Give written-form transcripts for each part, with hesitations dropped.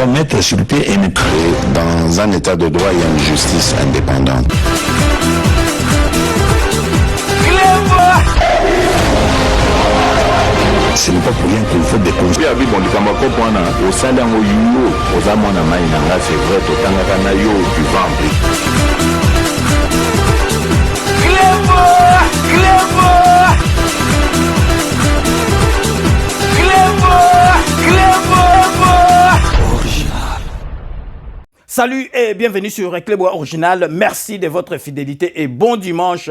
doit mettre sur pied une créer dans un état de droit et une justice indépendante. Ce n'est pas pour rien qu'il faut des conseils. Salut et bienvenue sur Reclebois Original. Merci de votre fidélité et bon dimanche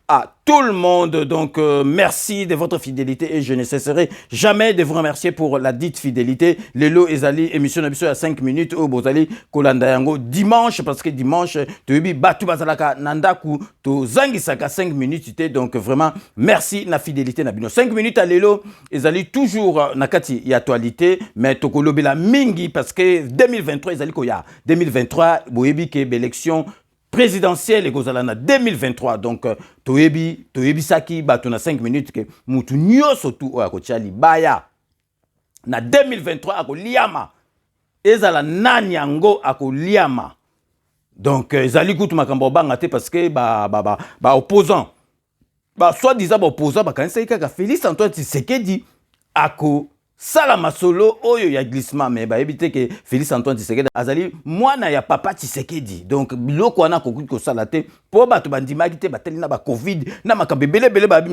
à tout le monde. Donc, merci de votre fidélité et je ne cesserai jamais de vous remercier pour la dite fidélité. Lelo Ezali, émission Nabiso à 5 minutes au Bozali Kolandayango dimanche parce que dimanche, tu es Batu Bazalaka Nandaku, tu Zangisaka 5 minutes. Donc, vraiment, merci la fidélité Nabino. 5 minutes à Lelo Ezali, toujours Nakati y actualité, mais Tokolobela Mingi parce que 2023, Ezali Koya. 2023, Boyebi ke élection présidentielle et Gozalana 2023. Donc, Toyebi Saki, Batuna 5 minutes que Moutou Nyoso tout à Kochali Baya. Na 2023, à Liama. Ezala Nanyango à Liama. Donc, Zali Koutou Makambo Bangate parce que, opposant. Soit-disant, opposant, quand c'est que Félix Antoine Tshisekedi à Salama solo oyo ya glissement mais éviter que Félix Antoine Tshisekedi azali mwana ya papa Tshisekedi donc biloko wana kokuki ko salate po bato bandima kite bateli na ba covid na makambe belebele ba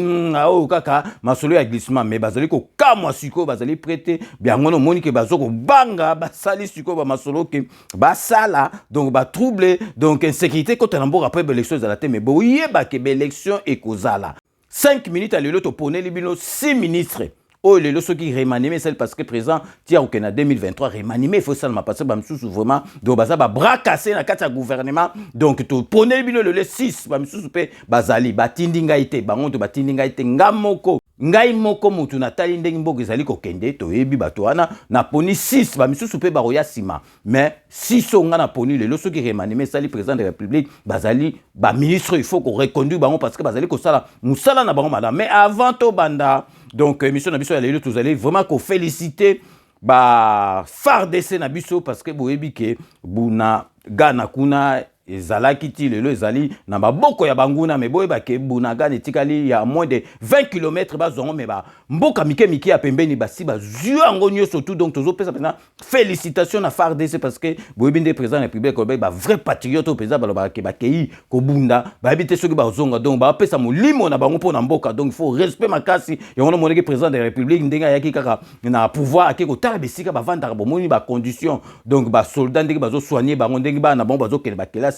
o kaka masolo ya glissement mais bazali ko kamwa siko bazali prêter bien ngono moni ke bazoko banga basali siko ba masolo ke basala donc ba trouble donc insécurité quand on embo après élection za la te mais boye ba ke élection et kozala 5 minutes à l'élo to poner libino 6 ministres. Oh, les leçons qui remaniment, c'est parce que présent, tiens, au Kenya 2023, remanimé, il faut ça, parce que Bamsou, vraiment, donc, bah, ça va bras casser dans le gouvernement. Donc, tu prenez le 6, Bamsou, Bazali, Batindingaïté, Bangonto, Batindingaïté, Ngamoko, Ngai moko mutu natali ndenge mboka ezali kokende to yebi bato wana na poni 6 ba misusu pe baroya sima mais 6 onga na poni lelo soki remanime sali président de la République bazali ba ministre il faut qu'on reconduire bango parce que bazali ko sala musala na bango madame mais avant to banda donc émission na biso ya lelo tous allez vraiment ko féliciter ba FARDC na biso parce que boyebi ke buna gana kuna ezalaki ti lelo ezali na maboko ya banguna me boyeba ke bunaga netikali ya moins de 20 km bazongo me ba mboka mike ya pembeni basi bazua yango nyonso tout donc tozo pesa pena félicitations na FARDC parce que boyebi nde président de la République ba vrai patriote au président baloba ke bakei ko bunda ba habite soki bazonga donc ba pesa molimo na bango pona mboka donc il faut respect makasi yango moneke président de la République ndenga yaki kaka na pouvoir akeko tala besika ba vanda bomoni ba condition donc ba soldat ndenge bazo soigner bango ndenge ba na bango bazo kele bakela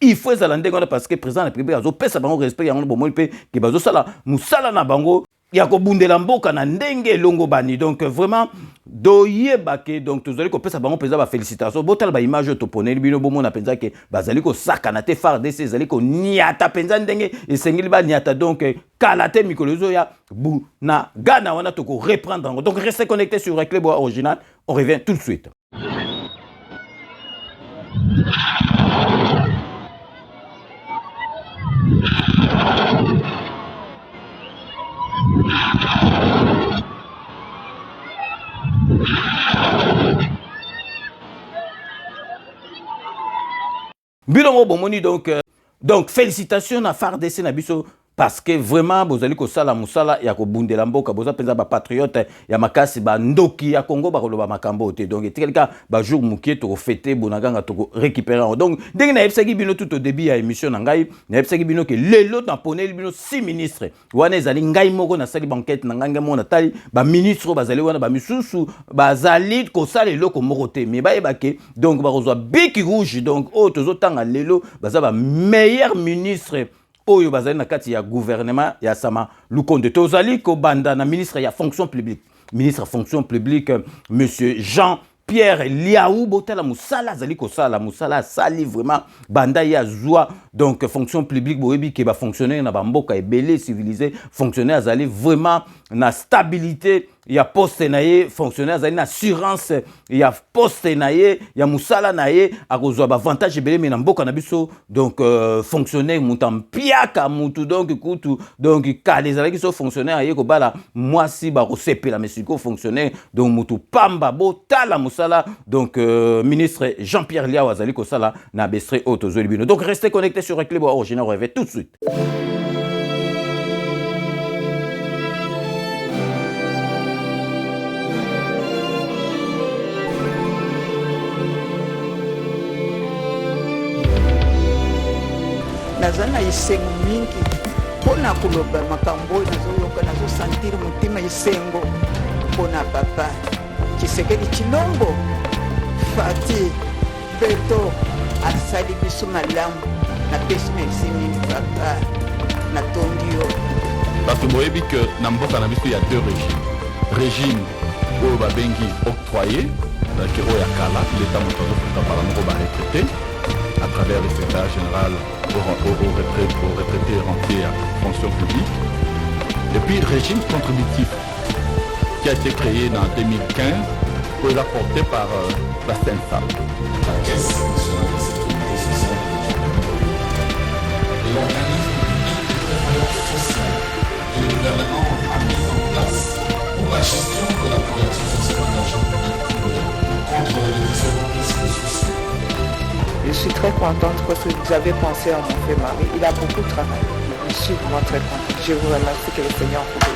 il faut ezalande parce que président de la République azo pesa bango respect yango bomoni pe ke bazo sala musala na bango ya ko bundela mboka na ndenge longo bani donc vraiment doye bake donc tozali ko pesa bango pesa ba félicitations botala ba image to poneli bino bomona penza ke bazali ko sakana te FARDC ezali ko niata penza ndenge esengeli ba niata donc kalate mikolozo ya bu na gana wana to ko reprendre donc restez connectés sur Reclebois Original on revient tout de suite. Bilongo bomoni donc félicitations à FARDC na biso parce que vraiment bozali ko sala musala ya ko bundela mboka boza penza ba patriote ya makasi ba ndoki ya Congo ba koloba makambo te donc etelika ba jour mukie to fêter bonaganga to récupérer donc ndenge na ebsaki bino tout au début ya émission na ngai na ebsaki bino ke lelo na poneli bino 6 ministres wana ezali ngai moko na sali banquette na nganga mona tali ba ministre bazali wana ba misusu bazali ko sala eloko moko te mais ba ebake donc ba kozwa biki rouge donc o tozo tanga lelo baza ba meilleur ministre oyo bazali na kati ya gouvernement ya sama lukonde tozali ko banda na ministre ya fonction publique monsieur Jean-Pierre Liaou botala musala zali ko sala musala sali vraiment banda ya zwa donc fonction publique boyebi ke ba fonctionnaire na ba mboka ebele civilisé fonctionnaire azali vraiment na stabilité il y a poste naie fonctionnaire azali na assurance il y a poste naie il y a musala naie akozwa avantage ebele mais na mboka na biso donc fonctionnaire mutampiaka mutu donc kutu donc kale ezalaki so fonctionnaire aye kobala mwasi bakosepela mais siko fonctionnaire donc mutu pamba botala musala donc ministre Jean-Pierre Liao azali kosala na bestre auto zolibino. Donc restez connectés sur Reclebo Original, on revient tout de suite. nazana isengo mingi mpona koloba makambo oyo nazoyoka nazosantire motima isengo mpona papa Tshisekedi Tshilombo Fati Beto asali biso malamu napesi merci mingi papa natondi yo parce que boyebi que na mboka na biso il y a deux régimes régime oyo babengi octroyé donc oyo ya kala l'état moto azofuta mbala moko baretraité à travers le secrétaire général aux retraités rentiers à fonction publique et puis régime contributif qui a été créé en 2015 pour être apporté par la CENSA. La Caisse nationale de sécurité sociale et l'organisme public de prévoyance sociale que le gouvernement a mis en place pour la gestion de la couverture sociale de l'argent public contre les différents risques sociaux. Je suis très contente parce que vous avez pensé à mon frère Marie. Il a beaucoup travaillé. Je suis vraiment très contente. Je vous remercie, que le Seigneur vous bénisse.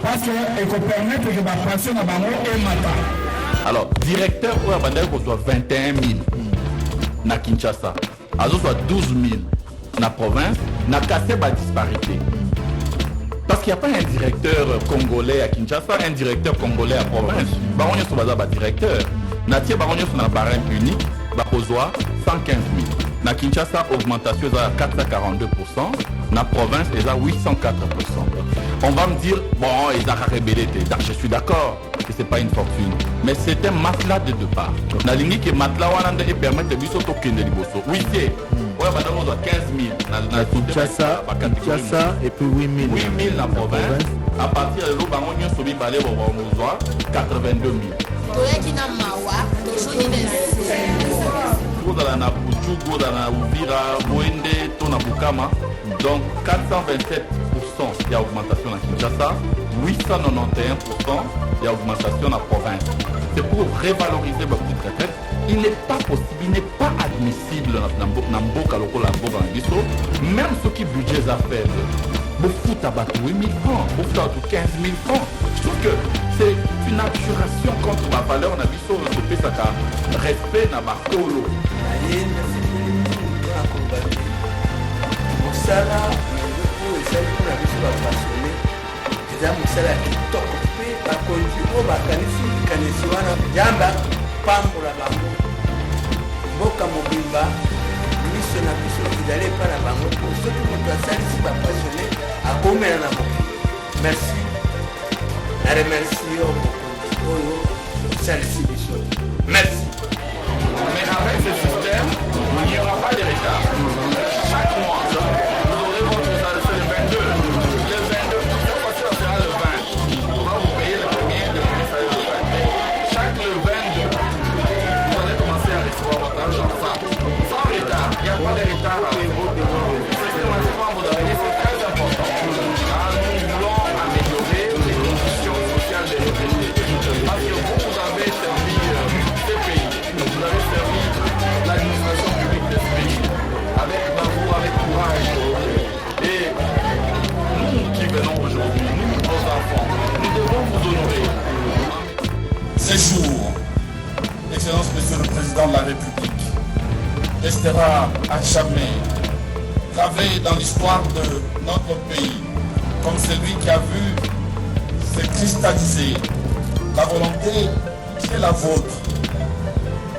Parce qu'elle peut permettre que ma pension à Bango et Mata. Alors, directeur pour Abandel reçoit 21 000 na Kinshasa. Azo soit 12 000 na province. Na cassé la disparité. Parce qu'il n'y a pas un directeur congolais à Kinshasa, un directeur congolais à province. Baron Yosso Baza directeur. Natie Baron Yosso na barème unique. Bakozwa 115 000. Na Kinshasa, augmentation est à 442%. Na province, est à 804%. On va me dire, bon, ils ont rébellé. Je suis d'accord que ce n'est pas une fortune. Mais c'est un matelas de deux parts. Na ligne qui est matelas, on a permis de biso token de liboso. Oui, c'est. Ouais, madame, on doit 15 000. Na Kinshasa, et puis 8 000. 8 000 dans la province. À partir de l'eau, on a sobi balé, on a 82 000. Dans la Puchugo, dans la Uvira, Boende, Tona Bukama. Donc 427%, il y a augmentation à Kinshasa, 891%, il y a augmentation à la province. C'est pour revaloriser ma petite retraite. Il n'est pas possible, il n'est pas admissible dans Mboka Lokola Mboka Ngiso, même ceux qui budget à faible. Vous foutez à 8 000 francs, vous foutez à 15 000 francs. Je trouve que c'est une abjuration contre ma valeur. On a vu ça, on se fait ça, respect dans ma colo. mosala oyo ezali mpona biso bapasone eza mosala ya kitoko mpe bakonzi oyo bakanisi likanisi wana yamba pambola bango mboka mobimba miso na biso ezali epa na bango po soki moto asalisi bapasone akomela na mokili merci na remercie yo mokonzi oyo osalisi biso merci. Mais avec ce système, il n'y aura pas de retard. Chaque mois, vous aurez votre salaire, c'est le 22. Le 22, cette fois-ci, ça sera le 20. On va vous payer le premier, le salaire le 20. Chaque le 22, vous allez commencer à recevoir votre argent. Ça, sans retard. Il n'y a pas de retard à systématiquement, vous avez dit, c'est très important. Car nous voulons améliorer les conditions sociales des retraités. Parce que vous avez servi ces pays. Vous avez servi l'administration publique de ce pays avec bravoure, avec courage. Et nous qui venons aujourd'hui, nous, nos enfants, nous devons vous honorer. Ces jours, Excellence Monsieur le Président de la République restera à jamais gravé dans l'histoire de notre pays comme celui qui a vu se cristalliser la volonté qui est la vôtre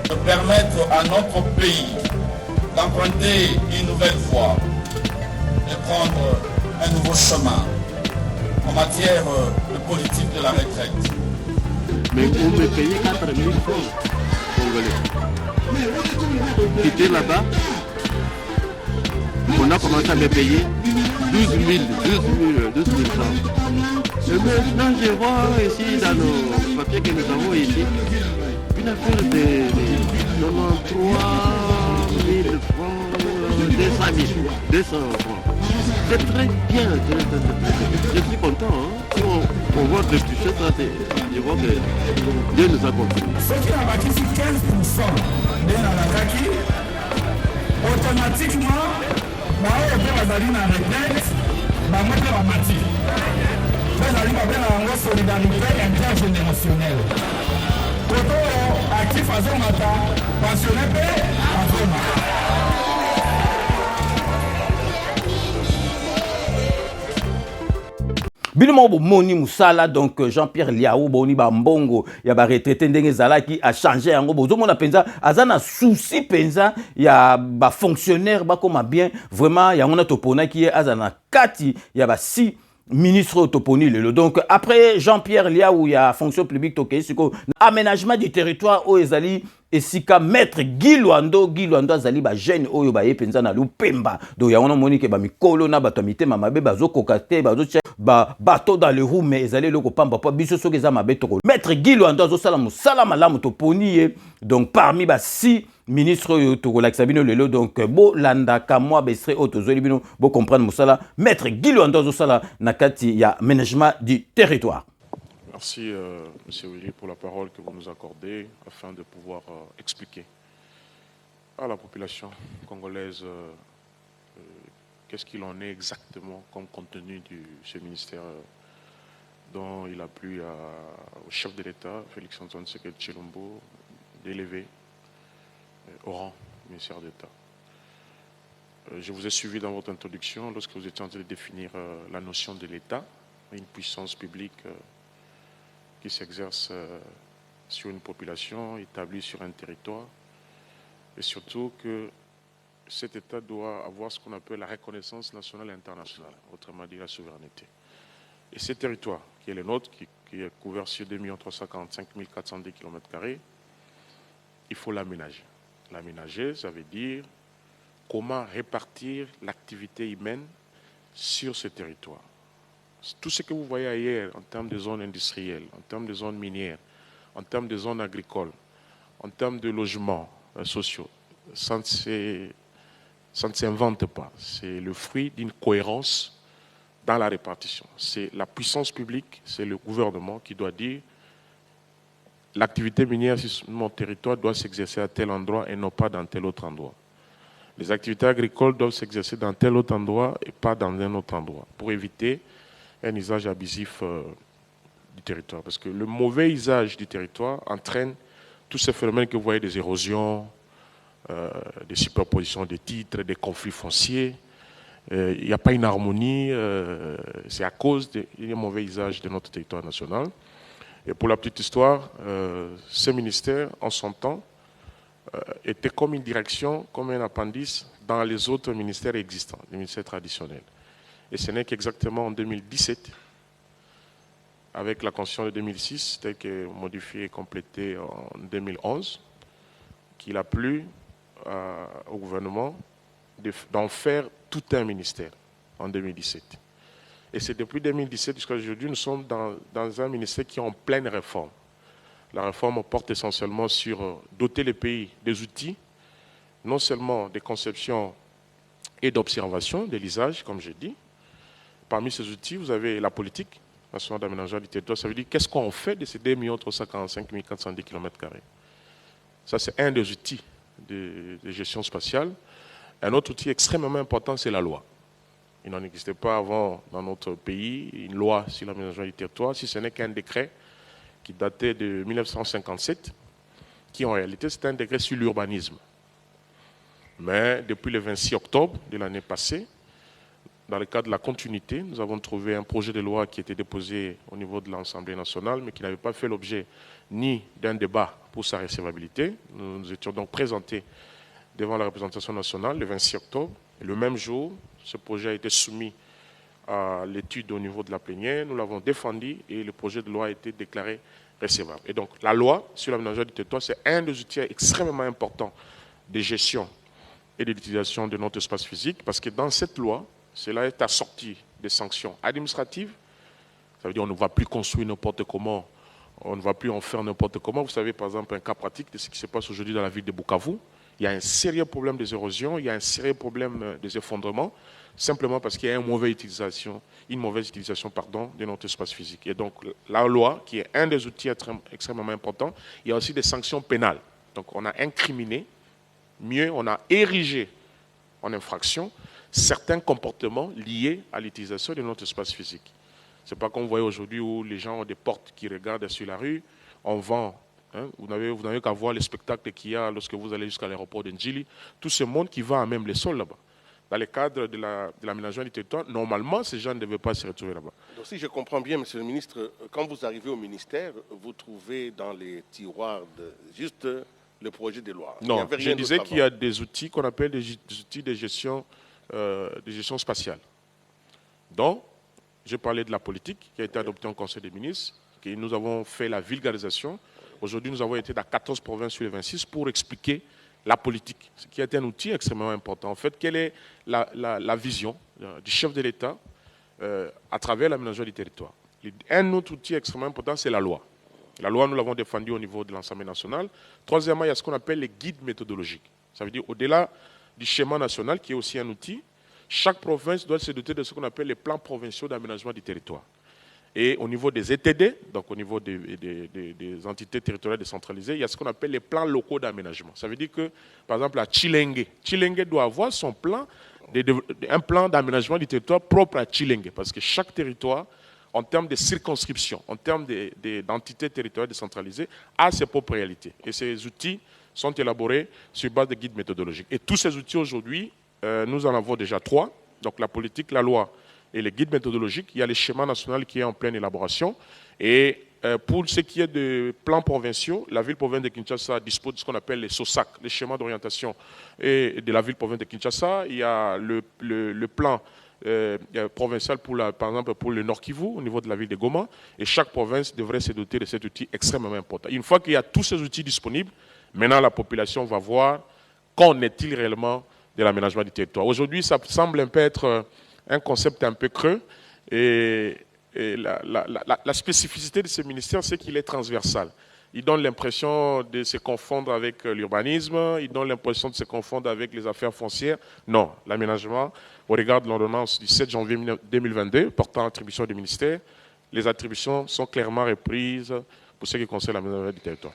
de permettre à notre pays d'emprunter une nouvelle voie et prendre un nouveau chemin en matière de politique de la retraite. Mais vous me payez 4 000 francs congolais. Quitter là-bas, on a commencé à me payer 12 000 francs. Et maintenant, je vois ici dans nos papiers que nous avons ici, une affaire de 93 000 francs, 200 francs. C'est très bien, je suis content. Hein? On voit de toucher ça, je vois que Dieu nous a compris. Ce qui a bâti 15% de Nalandaki, automatiquement, on a la retraite, on a mati. On a la solidarité intergénérationnelle. Toto actif à Zomata, pensionné à Zomata. Bilimo Moni Moussala, donc Jean-Pierre Liaou, Boni Bambongo, ya ba retraité ndenge zala qui a changé yango bozo mona penza azana souci penza ya ba fonctionnaire ba comme bien vraiment ya ngona topona qui est azana kati ya ba si ministre Toponi Lelo. Donc après Jean-Pierre Liaou ya fonction publique toké siko aménagement du territoire au ezali esika maître Guy Luando azali ba jeune oyo ba yepenza na Lupemba. Donc ya ngona moni ke ba mikolo na bato mitema mabe bazo kokate bazo ba bateau dans le roue mais ezali loko pamba pa biso soki eza mabe toko maître Guy Luando azo sala musala malamu Toponi ye. Donc parmi ba si ministre oyo tokolakisa bino lelo donc bo landa kamwa bestre otozoli bino bo comprendre musala maître Guy Luando azo sala na kati ya management du territoire. Merci, M. Willy, pour la parole que vous nous accordez afin de pouvoir expliquer à la population congolaise qu'est-ce qu'il en est exactement comme contenu de ce ministère dont il a plu au chef de l'État, Félix-Antoine Tshisekedi Tshilombo, d'élever au rang du ministère d'État. Je vous ai suivi dans votre introduction lorsque vous étiez en train de définir la notion de l'État, une puissance publique qui s'exerce sur une population établie sur un territoire, et surtout que cet État doit avoir ce qu'on appelle la reconnaissance nationale et internationale, autrement dit la souveraineté. Et ce territoire, qui est le nôtre, qui est couvert sur 2 345 410 km², il faut l'aménager. L'aménager, ça veut dire comment répartir l'activité humaine sur ce territoire. Tout ce que vous voyez ailleurs en termes de zones industrielles, en termes de zones minières, en termes de zones agricoles, en termes de logements sociaux, ça ne s'invente pas. C'est le fruit d'une cohérence dans la répartition. C'est la puissance publique, c'est le gouvernement qui doit dire l'activité minière sur mon territoire doit s'exercer à tel endroit et non pas dans tel autre endroit. Les activités agricoles doivent s'exercer dans tel autre endroit et pas dans un autre endroit pour éviter un usage abusif du territoire. Parce que le mauvais usage du territoire entraîne tous ces phénomènes que vous voyez, des érosions, des superpositions de titres, des conflits fonciers. Il n'y a pas une harmonie, c'est à cause d'un mauvais usage de notre territoire national. Et pour la petite histoire, ce ministère, en son temps, était comme une direction, comme un appendice dans les autres ministères existants, les ministères traditionnels. Et ce n'est qu'exactement en 2017, avec la Constitution de 2006, telle que modifiée et complétée en 2011, qu'il a plu au gouvernement d'en faire tout un ministère en 2017. Et c'est depuis 2017 jusqu'à aujourd'hui, nous sommes dans un ministère qui est en pleine réforme. La réforme porte essentiellement sur doter les pays des outils, non seulement des conceptions et d'observation de l'usage, comme je dis. Parmi ces outils, vous avez la politique nationale d'aménagement du territoire. Ça veut dire qu'est-ce qu'on fait de ces 2 345 410 km². Ça, c'est un des outils de gestion spatiale. Un autre outil extrêmement important, c'est la loi. Il n'en existait pas avant dans notre pays une loi sur l'aménagement du territoire, si ce n'est qu'un décret qui datait de 1957, qui en réalité c'est un décret sur l'urbanisme. Mais depuis le 26 octobre de l'année passée, dans le cadre de la continuité, nous avons trouvé un projet de loi qui était déposé au niveau de l'Assemblée nationale, mais qui n'avait pas fait l'objet ni d'un débat pour sa recevabilité. Nous nous étions donc présentés devant la représentation nationale le 26 octobre. Et le même jour, ce projet a été soumis à l'étude au niveau de la plénière. Nous l'avons défendu et le projet de loi a été déclaré recevable. Et donc, la loi sur l'aménagement du territoire, c'est un des outils extrêmement importants de gestion et de l'utilisation de notre espace physique, parce que dans cette loi, cela est assorti des sanctions administratives. Ça veut dire qu'on ne va plus construire n'importe comment, on ne va plus en faire n'importe comment. Vous savez, par exemple, un cas pratique de ce qui se passe aujourd'hui dans la ville de Bukavu. Il y a un sérieux problème des érosions, il y a un sérieux problème des effondrements, simplement parce qu'il y a une mauvaise utilisation de notre espace physique. Et donc, la loi, qui est un des outils extrêmement importants, il y a aussi des sanctions pénales. Donc, on a incriminé, mieux, on a érigé en infraction certains comportements liés à l'utilisation de notre espace physique. Ce n'est pas comme vous voyez aujourd'hui où les gens ont des portes qui regardent sur la rue, on vend. Hein, vous n'avez qu'à voir les spectacles qu'il y a lorsque vous allez jusqu'à l'aéroport de Ndjili. Tout ce monde qui va à même les sols là-bas. Dans le cadre de l'aménagement du territoire, normalement, ces gens ne devaient pas se retrouver là-bas. Donc, si je comprends bien, Monsieur le ministre, quand vous arrivez au ministère, vous trouvez dans les tiroirs juste le projet de loi. Non, je disais qu'il y a des outils qu'on appelle des outils de gestion spatiale. Donc, je parlais de la politique qui a été adoptée en Conseil des ministres, et nous avons fait la vulgarisation. Aujourd'hui, nous avons été dans 14 provinces sur les 26 pour expliquer la politique, ce qui est un outil extrêmement important. En fait, quelle est la vision du chef de l'État à travers l'aménagement du territoire? Un autre outil extrêmement important, c'est la loi. La loi, nous l'avons défendue au niveau de l'Assemblée nationale. Troisièmement, il y a ce qu'on appelle les guides méthodologiques. Ça veut dire, au-delà du schéma national, qui est aussi un outil, chaque province doit se doter de ce qu'on appelle les plans provinciaux d'aménagement du territoire. Et au niveau des ETD, donc au niveau des entités territoriales décentralisées, il y a ce qu'on appelle les plans locaux d'aménagement. Ça veut dire que, par exemple, à Tshilenge doit avoir son plan, un plan d'aménagement du territoire propre à Tshilenge, parce que chaque territoire, en termes de circonscription, en termes d'entités territoriales décentralisées, a ses propres réalités. Et ces outils sont élaborés sur base de guides méthodologiques. Et tous ces outils aujourd'hui, nous en avons déjà 3, donc la politique, la loi et les guides méthodologiques. Il y a le schéma national qui est en pleine élaboration. Et pour ce qui est de plans provinciaux, la ville-province de Kinshasa dispose de ce qu'on appelle les SOSAC, les schémas d'orientation de la ville-province de Kinshasa. Il y a le plan provincial, par exemple, pour le Nord Kivu, au niveau de la ville de Goma. Et chaque province devrait se doter de cet outil extrêmement important. Une fois qu'il y a tous ces outils disponibles, maintenant la population va voir qu'en est-il réellement de l'aménagement du territoire. Aujourd'hui, ça semble un peu être un concept un peu creux. Et la spécificité de ce ministère, c'est qu'il est transversal. Il donne l'impression de se confondre avec l'urbanisme, il donne l'impression de se confondre avec les affaires foncières. Non, l'aménagement, au regard de l'ordonnance du 7 janvier 2022 portant attribution du ministère, les attributions sont clairement reprises pour ce qui concerne l'aménagement du territoire.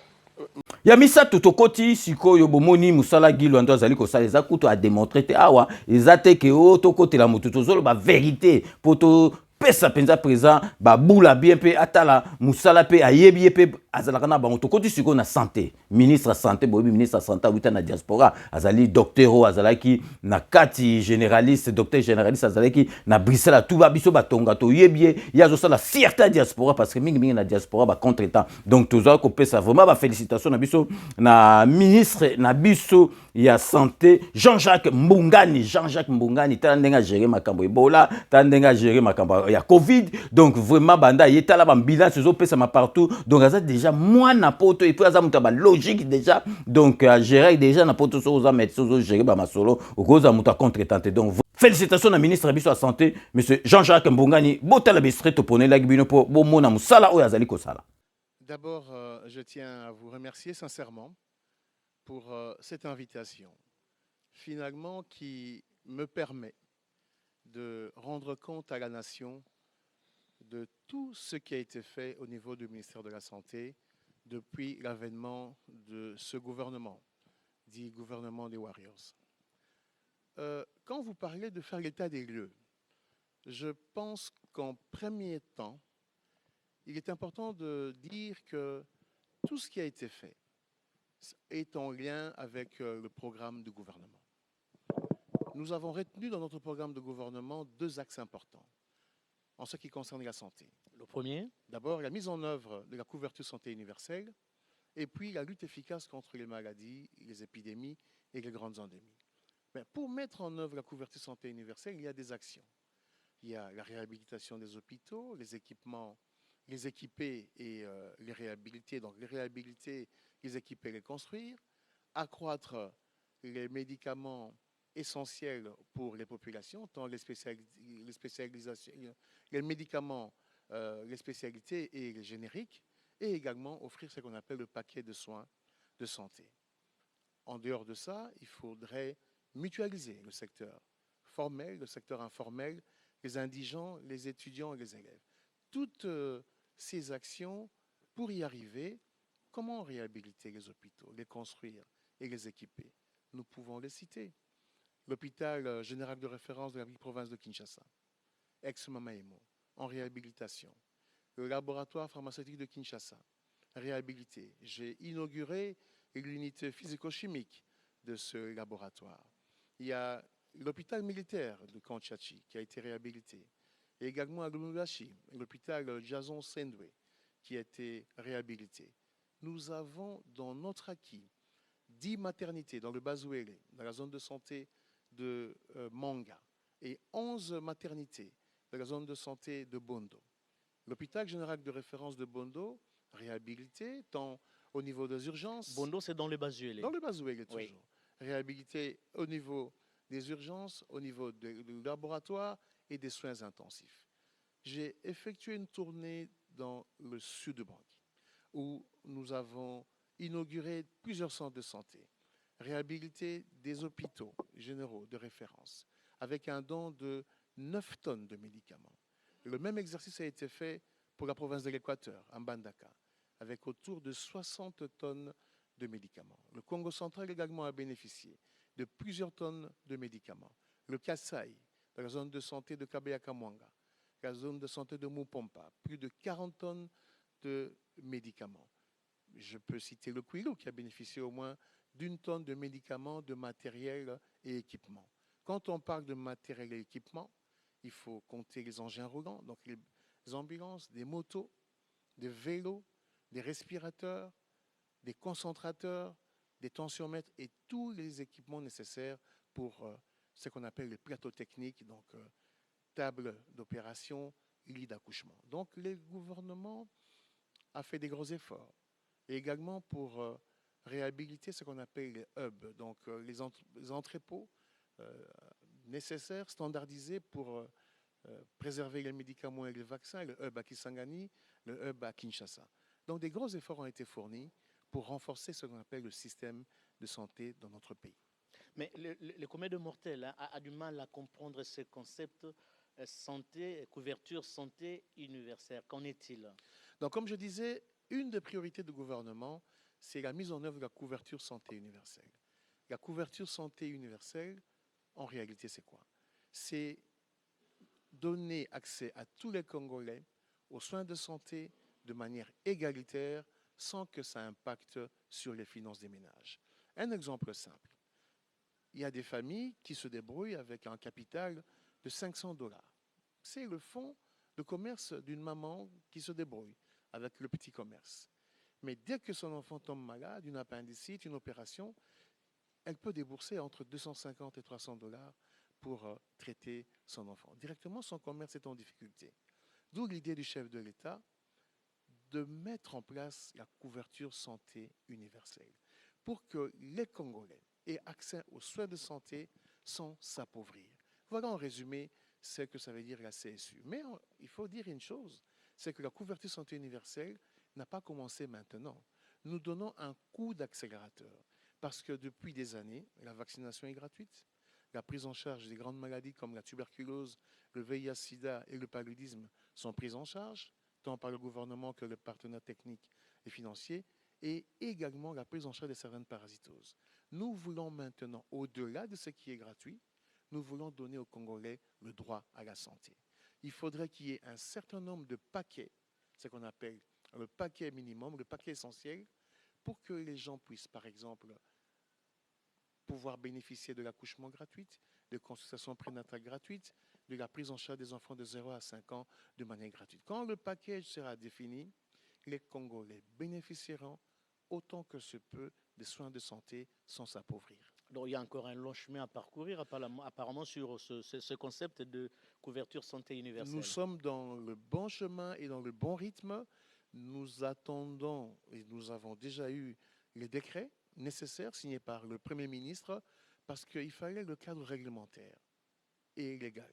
Ya misato tokoti sikoyo bomoni musala gilo ando azali kosala eza kutu a démontrer te awa eza te ke o tokotela mutu tozolo ba vérité poto pesa penza présent ba bula bien pe atala musala pe ayebi pe azalaka na bango tokoti sikoyo na santé ministre santé bobi ministre santé wita na diaspora azali docteur azalaki na kati généraliste docteur généraliste azalaki na Bruxelles tout ba biso batonga to yebi ya zo sala fierté diaspora parce que mingi na diaspora ba contretemps donc tozo ko pesa vraiment ba félicitations na biso na ministre na biso ya santé Jean-Jacques Mbungani tala ndenga gérer makambo Ebola tala ndenga gérer makambo ya Covid donc vraiment banda yetala ba bilan zo pesa ma partout donc aza déjà moi na poto et puis aza muta ba logique déjà donc gérer déjà na poto so za mettre so gérer ba masolo okoza muta contretemps donc félicitations na ministre biso ya santé monsieur Jean-Jacques Mbungani botala bestreto ponela bino po bomona musala oyo azali kosala. D'abord je tiens à vous remercier sincèrement pour cette invitation, finalement qui me permet de rendre compte à la nation de tout ce qui a été fait au niveau du ministère de la Santé depuis l'avènement de ce gouvernement, dit gouvernement des Warriors. Quand vous parlez de faire l'état des lieux, je pense qu'en premier temps, il est important de dire que tout ce qui a été fait est en lien avec le programme du gouvernement. nous avons retenu dans notre programme de gouvernement 2 axes importants en ce qui concerne la santé. Le premier, D'abord, la mise en œuvre de la couverture santé universelle et puis la lutte efficace contre les maladies, les épidémies et les grandes endémies. Mais pour mettre en œuvre la couverture santé universelle, il y a des actions. Il y a la réhabilitation des hôpitaux, les équipements, les équiper et les réhabiliter. Donc les réhabiliter, les équiper, les construire, accroître les médicaments essentiels pour les populations, tant les spécialisations, les médicaments, les spécialités et les génériques, et également offrir ce qu'on appelle le paquet de soins de santé. En dehors de ça, il faudrait mutualiser le secteur formel, le secteur informel, les indigents, les étudiants et les élèves. Toutes ces actions, pour y arriver, comment réhabiliter les hôpitaux, les construire et les équiper? Nous pouvons les citer. L'hôpital général de référence de la province de Kinshasa, ex-Mamaemo, en réhabilitation. Le laboratoire pharmaceutique de Kinshasa, réhabilité. J'ai inauguré l'unité physico-chimique de ce laboratoire. Il y a l'hôpital militaire de Kanchachi qui a été réhabilité. Et également à Lubumbashi, l'hôpital Jason Sendwe qui a été réhabilité. Nous avons dans notre acquis 10 maternités dans le Bazouélé, dans la zone de santé de Manga, et 11 maternités dans la zone de santé de Bondo. L'hôpital général de référence de Bondo, réhabilité, tant au niveau des urgences. Bondo, c'est dans le Bazouélé. Dans le Bazouélé, toujours. Oui. Réhabilité au niveau des urgences, au niveau du laboratoire et des soins intensifs. J'ai effectué une tournée dans le sud de Bangui, où nous avons inauguré plusieurs centres de santé, réhabilité des hôpitaux généraux de référence, avec un don de 9 tonnes de médicaments. Le même exercice a été fait pour la province de l'Équateur, en Mbandaka, avec autour de 60 tonnes de médicaments. Le Congo central également a bénéficié de plusieurs tonnes de médicaments. Le Kasaï, dans la zone de santé de Kabeya-Kamwanga, la zone de santé de Mupompa, plus de 40 tonnes de médicaments. Je peux citer le Kwilu qui a bénéficié au moins d'1 tonne de médicaments, de matériel et équipements. Quand on parle de matériel et équipement, il faut compter les engins roulants, donc les ambulances, des motos, des vélos, des respirateurs, des concentrateurs, des tensiomètres et tous les équipements nécessaires pour ce qu'on appelle les plateaux techniques, donc table d'opération, lit d'accouchement. Donc le gouvernement a fait des gros efforts. Et également pour réhabiliter ce qu'on appelle les hubs, donc les entrepôts nécessaires, standardisés pour préserver les médicaments et les vaccins, le hub à Kisangani, le hub à Kinshasa. Donc des gros efforts ont été fournis pour renforcer ce qu'on appelle le système de santé dans notre pays. Mais le commun de mortels a du mal à comprendre ce concept santé, couverture santé universelle. Qu'en est-il? Donc comme je disais, une des priorités du gouvernement, c'est la mise en œuvre de la couverture santé universelle. La couverture santé universelle, en réalité, c'est quoi? C'est donner accès à tous les Congolais aux soins de santé de manière égalitaire, sans que ça impacte sur les finances des ménages. Un exemple simple. Il y a des familles qui se débrouillent avec un capital de 500 $. C'est le fonds de commerce d'une maman qui se débrouille avec le petit commerce. Mais dès que son enfant tombe malade, une appendicite, une opération, elle peut débourser entre 250 et 300 $ pour traiter son enfant. Directement, son commerce est en difficulté. D'où l'idée du chef de l'État de mettre en place la couverture santé universelle pour que les Congolais aient accès aux soins de santé sans s'appauvrir. Voilà en résumé ce que ça veut dire la CSU. Mais il faut dire une chose, c'est que la couverture santé universelle n'a pas commencé maintenant. Nous donnons un coup d'accélérateur parce que depuis des années, la vaccination est gratuite, la prise en charge des grandes maladies comme la tuberculose, le VIH-Sida et le paludisme sont prises en charge, tant par le gouvernement que le partenaire technique et financier, et également la prise en charge de certaines parasitoses. Nous voulons maintenant, au-delà de ce qui est gratuit, nous voulons donner aux Congolais le droit à la santé. Il faudrait qu'il y ait un certain nombre de paquets, ce qu'on appelle le paquet minimum, le paquet essentiel, pour que les gens puissent, par exemple, pouvoir bénéficier de l'accouchement gratuit, de consultations prénatales gratuites, de la prise en charge des enfants de 0 à 5 ans de manière gratuite. Quand le package sera défini, les Congolais bénéficieront autant que se peut des soins de santé sans s'appauvrir. Donc il y a encore un long chemin à parcourir apparemment sur ce concept de couverture santé universelle. Nous sommes dans le bon chemin et dans le bon rythme. Nous attendons et nous avons déjà eu les décrets nécessaires signés par le Premier ministre parce qu'il fallait le cadre réglementaire et légal.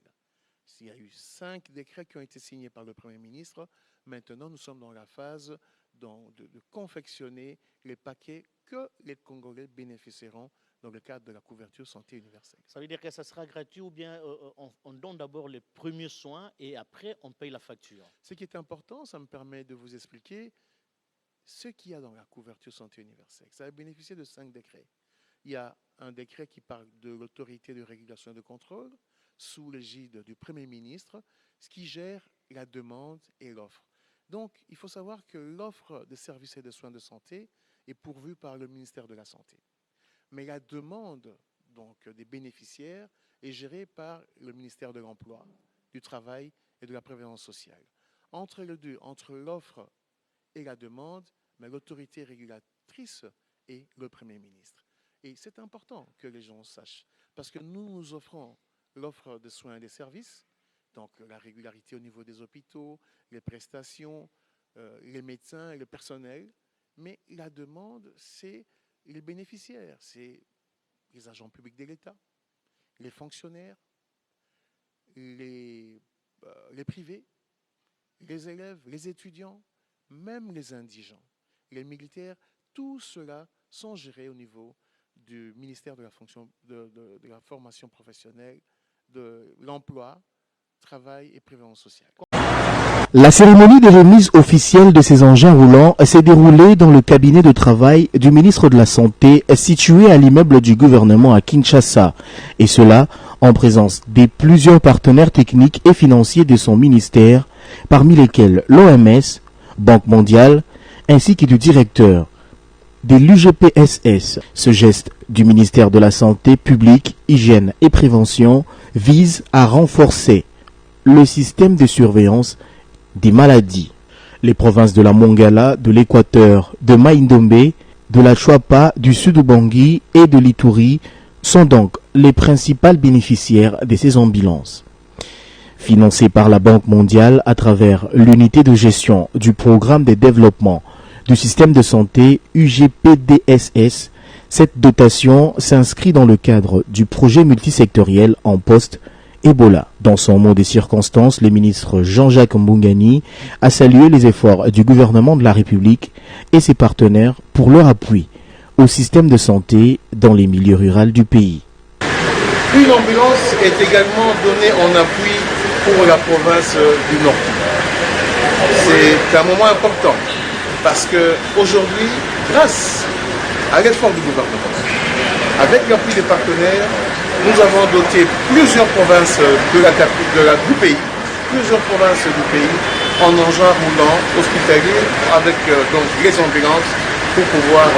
Il y a eu 5 décrets qui ont été signés par le Premier ministre. Maintenant, nous sommes dans la phase de confectionner les paquets que les Congolais bénéficieront dans le cadre de la couverture santé universelle. Ça veut dire que ça sera gratuit ou bien on donne d'abord les premiers soins et après on paye la facture? Ce qui est important, ça me permet de vous expliquer ce qu'il y a dans la couverture santé universelle. Ça va bénéficier de 5 décrets. Il y a un décret qui parle de l'autorité de régulation et de contrôle sous l'égide du Premier ministre, ce qui gère la demande et l'offre. Donc, il faut savoir que l'offre de services et de soins de santé est pourvue par le ministère de la Santé. Mais la demande donc, des bénéficiaires est gérée par le ministère de l'Emploi, du Travail et de la Prévoyance sociale. Entre les deux, entre l'offre et la demande, l'autorité régulatrice est le Premier ministre. Et c'est important que les gens sachent, parce que nous offrons l'offre de soins et des services, donc la régularité au niveau des hôpitaux, les prestations, les médecins et le personnel, mais la demande, c'est les bénéficiaires, c'est les agents publics de l'État, les fonctionnaires, les privés, les élèves, les étudiants, même les indigents, les militaires, tout cela sont gérés au niveau du ministère de la formation professionnelle, de l'emploi, travail et prévoyance sociale. La cérémonie de remise officielle de ces engins roulants s'est déroulée dans le cabinet de travail du ministre de la Santé situé à l'immeuble du gouvernement à Kinshasa, et cela en présence des plusieurs partenaires techniques et financiers de son ministère, parmi lesquels l'OMS, Banque mondiale, ainsi que du directeur de l'UGPSS. Ce geste du ministère de la Santé publique, Hygiène et Prévention vise à renforcer le système de surveillance des maladies. Les provinces de la Mongala, de l'Équateur, de Maïndombe, de la Chouapa, du Sud-Ubangui et de l'Ituri sont donc les principales bénéficiaires de ces ambulances. Financées par la Banque mondiale à travers l'unité de gestion du programme de développement du système de santé UGPDSS, cette dotation s'inscrit dans le cadre du projet multisectoriel en poste Ebola. Dans son mot des circonstances, le ministre Jean-Jacques Mbungani a salué les efforts du gouvernement de la République et ses partenaires pour leur appui au système de santé dans les milieux ruraux du pays. Une ambulance est également donnée en appui pour la province du Nord. C'est un moment important parce qu'aujourd'hui, grâce à l'effort du gouvernement, avec l'appui des partenaires, nous avons doté plusieurs provinces du pays, en engins roulants hospitaliers avec donc les ambulances pour pouvoir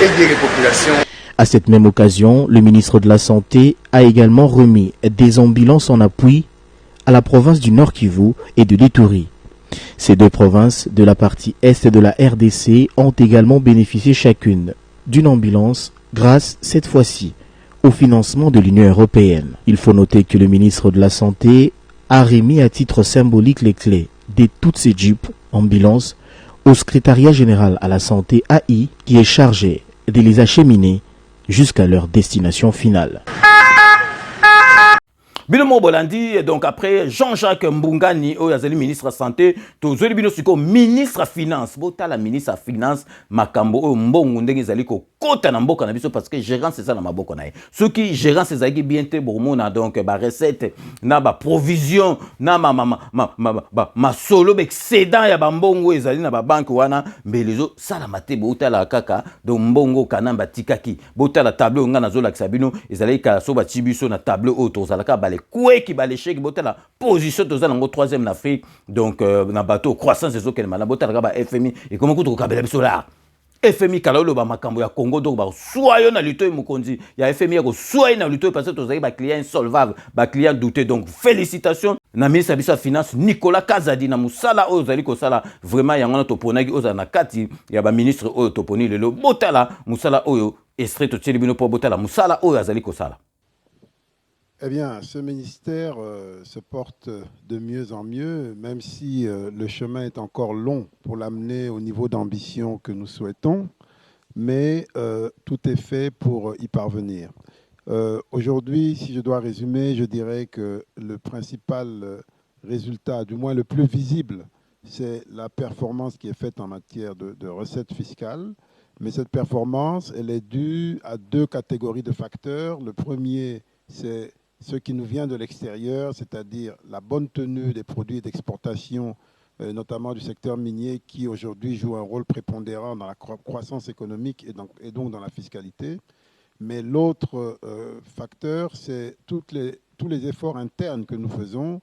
aider les populations. À cette même occasion, le ministre de la Santé a également remis des ambulances en appui à la province du Nord Kivu et de l'Ituri. Ces deux provinces de la partie est de la RDC ont également bénéficié chacune d'une ambulance grâce, cette fois-ci, au financement de l'Union européenne. Il faut noter que le ministre de la Santé a remis à titre symbolique les clés de toutes ces jeeps ambulances au secrétariat général à la santé AI qui est chargé de les acheminer jusqu'à leur destination finale. Bilomo Bolandi, donc après Jean-Jacques Mbungani, Oyazeli ministre de la Santé, Tozoli Binosiko ministre de la Finance. Bota la ministre de la Finance, Makambo, Mbongo, Ndenge Zaliko, Kota Namboka Nabiso, parce que gérant c'est ça dans ma boka nae. Ceux qui gérant c'est ça qui bien te bourmona, donc, ba recette, na ba provision, na ma solo, excédent, ya ba mbongo, ezali na ba banque wana, mais les autres, ça la mate, bota la kaka, donc mbongo, kanamba, tikaki, bota la tableau, nga na zola kisabino, ezali ka soba tibiso na tableau, autozalaka, balé. Koué qui va l'échec, la position de la troisième en Afrique, donc dans bateau croissance des eaux qu'elle m'a la FMI et comment coûte au Kabela Solar. FMI kala oloba makambo ya Congo donc ba soyo na luto mokonzi ya FMI ko soyo na luto parce que tozali ba client insolvable ba client douté donc félicitations na ministre biso finance Nicolas Kazadi na musala oyo zali ko sala vraiment yango na toponaki oza na kati ya ba ministre oyo toponi lelo botala musala oyo extrait to bino po botala musala oyo azali ko sala. Eh bien, ce ministère se porte de mieux en mieux, même si le chemin est encore long pour l'amener au niveau d'ambition que nous souhaitons, mais tout est fait pour y parvenir. Aujourd'hui, si je dois résumer, je dirais que le principal résultat, du moins le plus visible, c'est la performance qui est faite en matière de recettes fiscales. Mais cette performance, elle est due à deux catégories de facteurs. Le premier, c'est ce qui nous vient de l'extérieur, c'est-à-dire la bonne tenue des produits d'exportation, notamment du secteur minier, qui aujourd'hui joue un rôle prépondérant dans la croissance économique et donc dans la fiscalité. Mais l'autre facteur, c'est tous les efforts internes que nous faisons,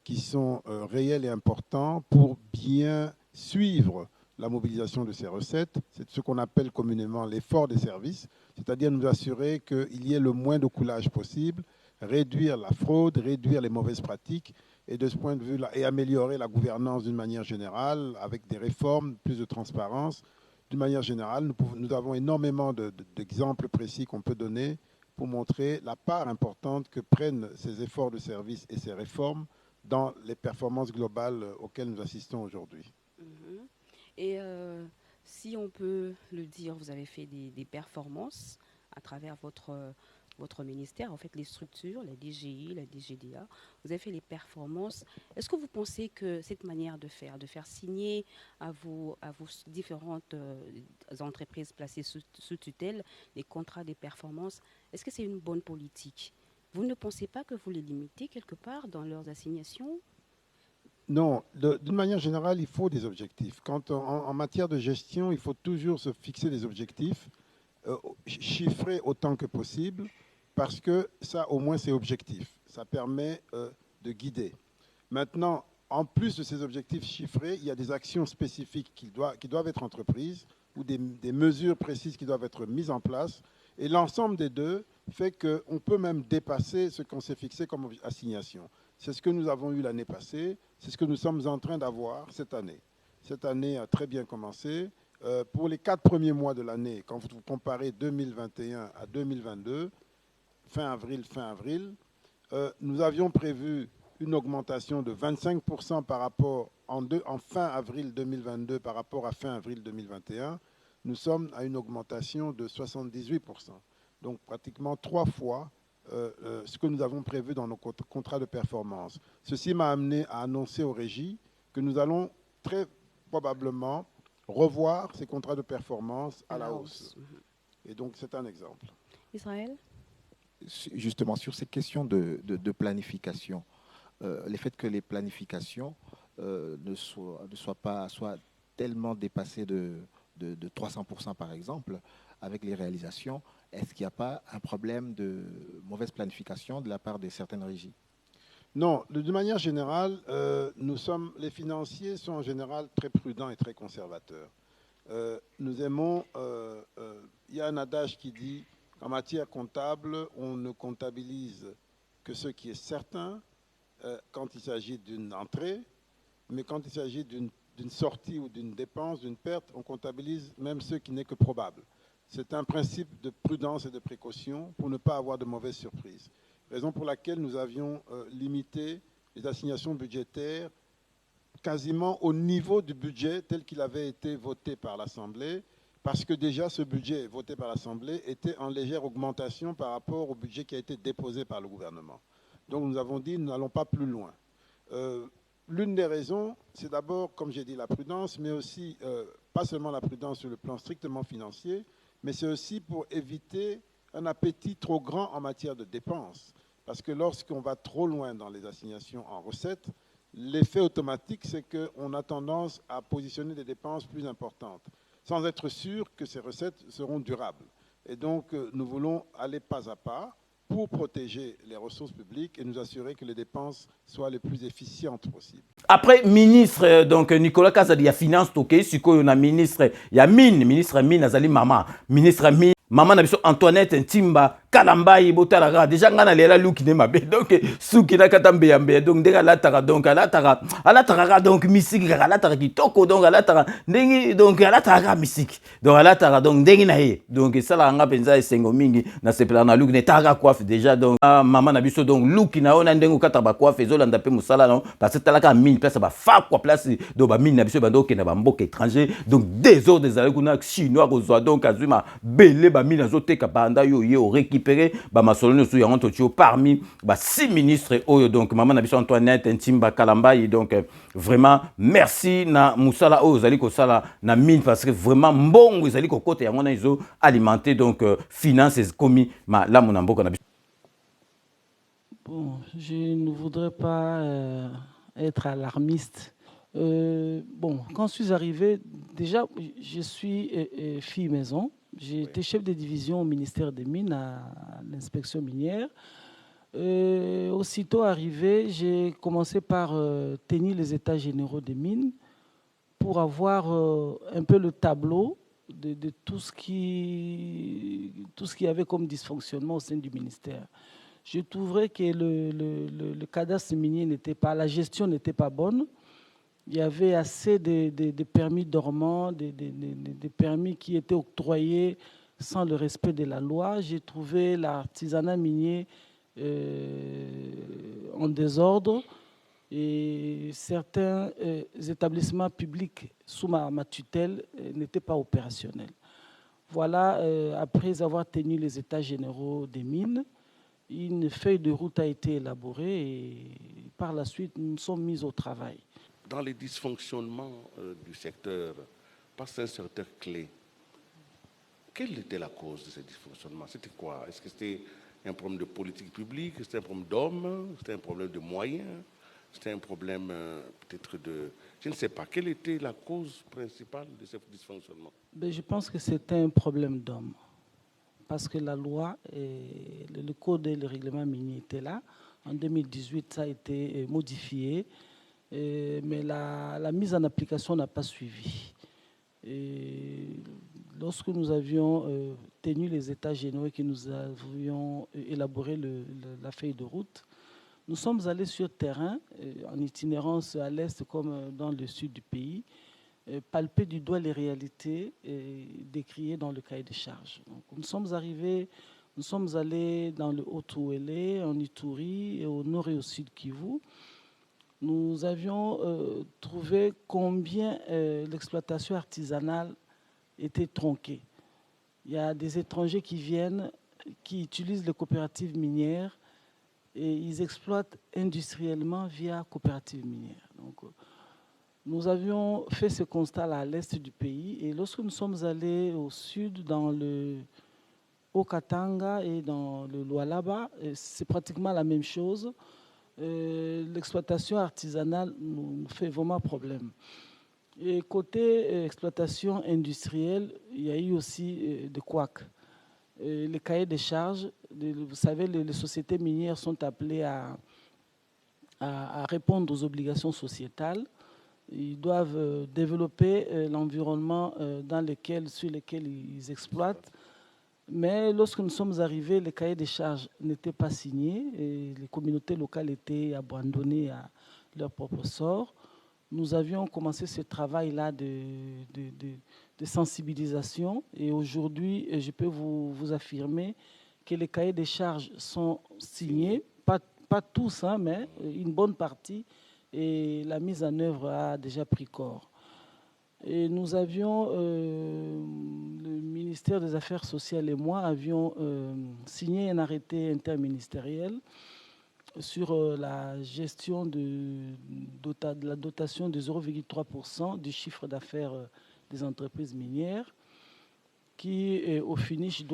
qui sont réels et importants pour bien suivre la mobilisation de ces recettes. C'est ce qu'on appelle communément l'effort des services, c'est-à-dire nous assurer qu'il y ait le moins de coulage possible, réduire la fraude, réduire les mauvaises pratiques, et de ce point de vue-là, et améliorer la gouvernance d'une manière générale, avec des réformes, plus de transparence. D'une manière générale, nous avons énormément d'exemples précis qu'on peut donner pour montrer la part importante que prennent ces efforts de service et ces réformes dans les performances globales auxquelles nous assistons aujourd'hui. Et si on peut le dire, vous avez fait des performances à travers votre ministère, en fait les structures, la DGI, la DGDA, vous avez fait les performances. Est-ce que vous pensez que cette manière de faire signer à vos différentes entreprises placées sous tutelle les contrats des performances, est-ce que c'est une bonne politique? Vous ne pensez pas que vous les limitez quelque part dans leurs assignations? Non, d'une manière générale, il faut des objectifs. En matière de gestion, il faut toujours se fixer des objectifs, chiffrer autant que possible, parce que ça, au moins, c'est objectif. Ça permet de guider. Maintenant, en plus de ces objectifs chiffrés, il y a des actions spécifiques qui doivent être entreprises ou des mesures précises qui doivent être mises en place. Et l'ensemble des deux fait qu'on peut même dépasser ce qu'on s'est fixé comme assignation. C'est ce que nous avons eu l'année passée, c'est ce que nous sommes en train d'avoir cette année. Cette année a très bien commencé. Pour les 4 premiers mois de l'année, quand vous comparez 2021 à 2022, fin avril, nous avions prévu une augmentation de 25% par rapport en fin avril 2022 par rapport à fin avril 2021. Nous sommes à une augmentation de 78%. Donc pratiquement 3 fois ce que nous avons prévu dans nos contrats de performance. Ceci m'a amené à annoncer aux régies que nous allons très probablement revoir ces contrats de performance à la hausse. Et donc c'est un exemple. Israël? Justement, sur ces questions de planification, le fait que les planifications soient tellement dépassées de 300% par exemple, avec les réalisations, est-ce qu'il n'y a pas un problème de mauvaise planification de la part de certaines régies? Non, de manière générale, les financiers sont en général très prudents et très conservateurs. Nous aimons, il y a un adage qui dit qu'en matière comptable, on ne comptabilise que ce qui est certain quand il s'agit d'une entrée, mais quand il s'agit d'une sortie ou d'une dépense, d'une perte, on comptabilise même ce qui n'est que probable. C'est un principe de prudence et de précaution pour ne pas avoir de mauvaises surprises. Raison pour laquelle nous avions limité les assignations budgétaires quasiment au niveau du budget tel qu'il avait été voté par l'Assemblée, parce que déjà ce budget voté par l'Assemblée était en légère augmentation par rapport au budget qui a été déposé par le gouvernement. Donc nous avons dit, nous n'allons pas plus loin. L'une des raisons, c'est d'abord, comme j'ai dit, la prudence, mais aussi, pas seulement la prudence sur le plan strictement financier, mais c'est aussi pour éviter un appétit trop grand en matière de dépenses. Parce que lorsqu'on va trop loin dans les assignations en recettes, l'effet automatique, c'est qu'on a tendance à positionner des dépenses plus importantes, sans être sûr que ces recettes seront durables. Et donc, nous voulons aller pas à pas, pour protéger les ressources publiques et nous assurer que les dépenses soient les plus efficientes possibles. Après, ministre, donc Nicolas Kazadi, il y a finance, toké, siko, il y a ministre, il y a mine, ministre mine, azali mama, ministre mine, maman na biso Antoinette Ntimba, Kalambayi, Botarara, déjà ngana lela luki ne mabe, donc souki na katambe yambe, donc déjà alatara, donc alatara, donc misiki, alatara kitoko, donc alatara, dengi, donc alatara misiki, donc alatara, donc dengi na ye, donc ça la nga penza esengo mingi, na sepela na luki ne tara coiffe déjà, donc maman na biso, donc luki na ona ndengo kataba coiffe, ezolanda pe musala non, parce que talaka mine, place ba fa quoi place, donc ba mine na biso ba donc na ba mboka étranger, donc des ordres des alekuna chinois kozwa, donc azuma belé ba mine azoteka banda yo ye au récupérer ba masolone sou yango totio parmi ba 6 ministres oyo donc maman na biso Antoinette Ntimba Kalambayi, donc vraiment merci na musala oyo zali ko sala na mine parce que vraiment mbongo zali ko kote yango na izo alimenter donc finances komi ma la mona mboka na biso. Bon, je ne voudrais pas être alarmiste. Bon, quand je suis arrivé, déjà, je suis fille maison. J'ai été chef de division au ministère des Mines, à l'inspection minière. Aussitôt arrivé, j'ai commencé par tenir les états généraux des mines pour avoir un peu le tableau de tout ce qui y avait comme dysfonctionnement au sein du ministère. Je trouverais que le cadastre minier n'était pas, la gestion n'était pas bonne. Il y avait assez de permis dormants, des permis qui étaient octroyés sans le respect de la loi. J'ai trouvé l'artisanat minier en désordre et certains établissements publics sous ma tutelle n'étaient pas opérationnels. Voilà, après avoir tenu les états généraux des mines, une feuille de route a été élaborée et par la suite, nous nous sommes mis au travail. Dans les dysfonctionnements du secteur, par un secteur clé, quelle était la cause de ces dysfonctionnements? C'était quoi? Est-ce que c'était un problème de politique publique? C'était un problème d'hommes? C'était un problème de moyens? C'était un problème peut-être de... Je ne sais pas. Quelle était la cause principale de ces dysfonctionnements? Ben, je pense que c'était un problème d'hommes. Parce que la loi, et le code et le règlement minier étaient là. En 2018, ça a été modifié. Mais la mise en application n'a pas suivi. Et lorsque nous avions tenu les états généraux et que nous avions élaboré la feuille de route, nous sommes allés sur le terrain, en itinérance à l'est comme dans le sud du pays, palper du doigt les réalités décriées dans le cahier des charges. Donc, nous sommes allés dans le Haut-Ouélé, en Ituri, et au nord et au sud Kivu. Nous avions trouvé combien l'exploitation artisanale était tronquée. Il y a des étrangers qui viennent, qui utilisent les coopératives minières et ils exploitent industriellement via coopératives minières. Donc, nous avions fait ce constat-là à l'est du pays et lorsque nous sommes allés au sud, dans le Haut-Katanga et dans le Lualaba, c'est pratiquement la même chose. L'exploitation artisanale nous fait vraiment problème. Et côté exploitation industrielle, il y a eu aussi des couacs. Les cahiers des charges, vous savez, les sociétés minières sont appelées à répondre aux obligations sociétales. Ils doivent développer l'environnement sur lequel ils exploitent. Mais lorsque nous sommes arrivés, les cahiers des charges n'étaient pas signés et les communautés locales étaient abandonnées à leur propre sort. Nous avions commencé ce travail-là de sensibilisation et aujourd'hui, je peux vous affirmer que les cahiers des charges sont signés, pas tous, hein, mais une bonne partie, et la mise en œuvre a déjà pris corps. Et nous avions, le ministère des Affaires sociales et moi avions signé un arrêté interministériel sur la gestion de la dotation de 0,3% du chiffre d'affaires des entreprises minières qui, au finish,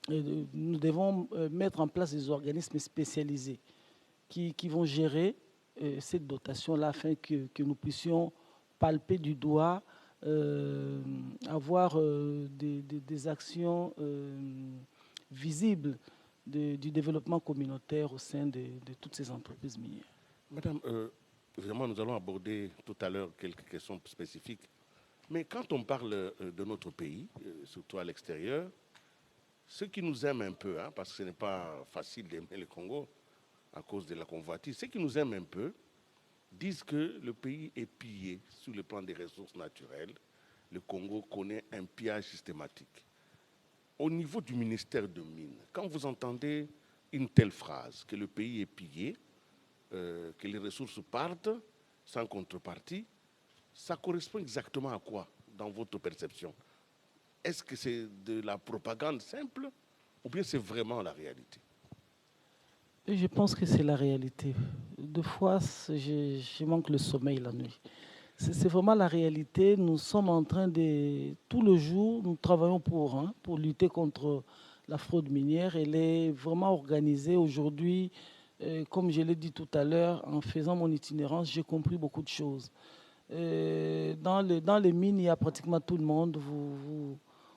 nous devons mettre en place des organismes spécialisés qui vont gérer cette dotation-là afin que nous puissions palper du doigt, avoir des actions visible du développement communautaire au sein de toutes ces entreprises minières. Madame, évidemment, nous allons aborder tout à l'heure quelques questions spécifiques. Mais quand on parle de notre pays, surtout à l'extérieur, ceux qui nous aiment un peu, hein, parce que ce n'est pas facile d'aimer le Congo à cause de la convoitise, ceux qui nous aiment un peu disent que le pays est pillé sur le plan des ressources naturelles. Le Congo connaît un pillage systématique. Au niveau du ministère de Mines, quand vous entendez une telle phrase, que le pays est pillé, que les ressources partent sans contrepartie, ça correspond exactement à quoi dans votre perception? Est-ce que c'est de la propagande simple ou bien c'est vraiment la réalité? Et je pense que c'est la réalité. Deux fois, je manque le sommeil la nuit. C'est vraiment la réalité. Nous sommes en train de... Tout le jour, nous travaillons pour lutter contre la fraude minière. Elle est vraiment organisée aujourd'hui. Comme je l'ai dit tout à l'heure, en faisant mon itinérance, j'ai compris beaucoup de choses. Dans les mines, il y a pratiquement tout le monde.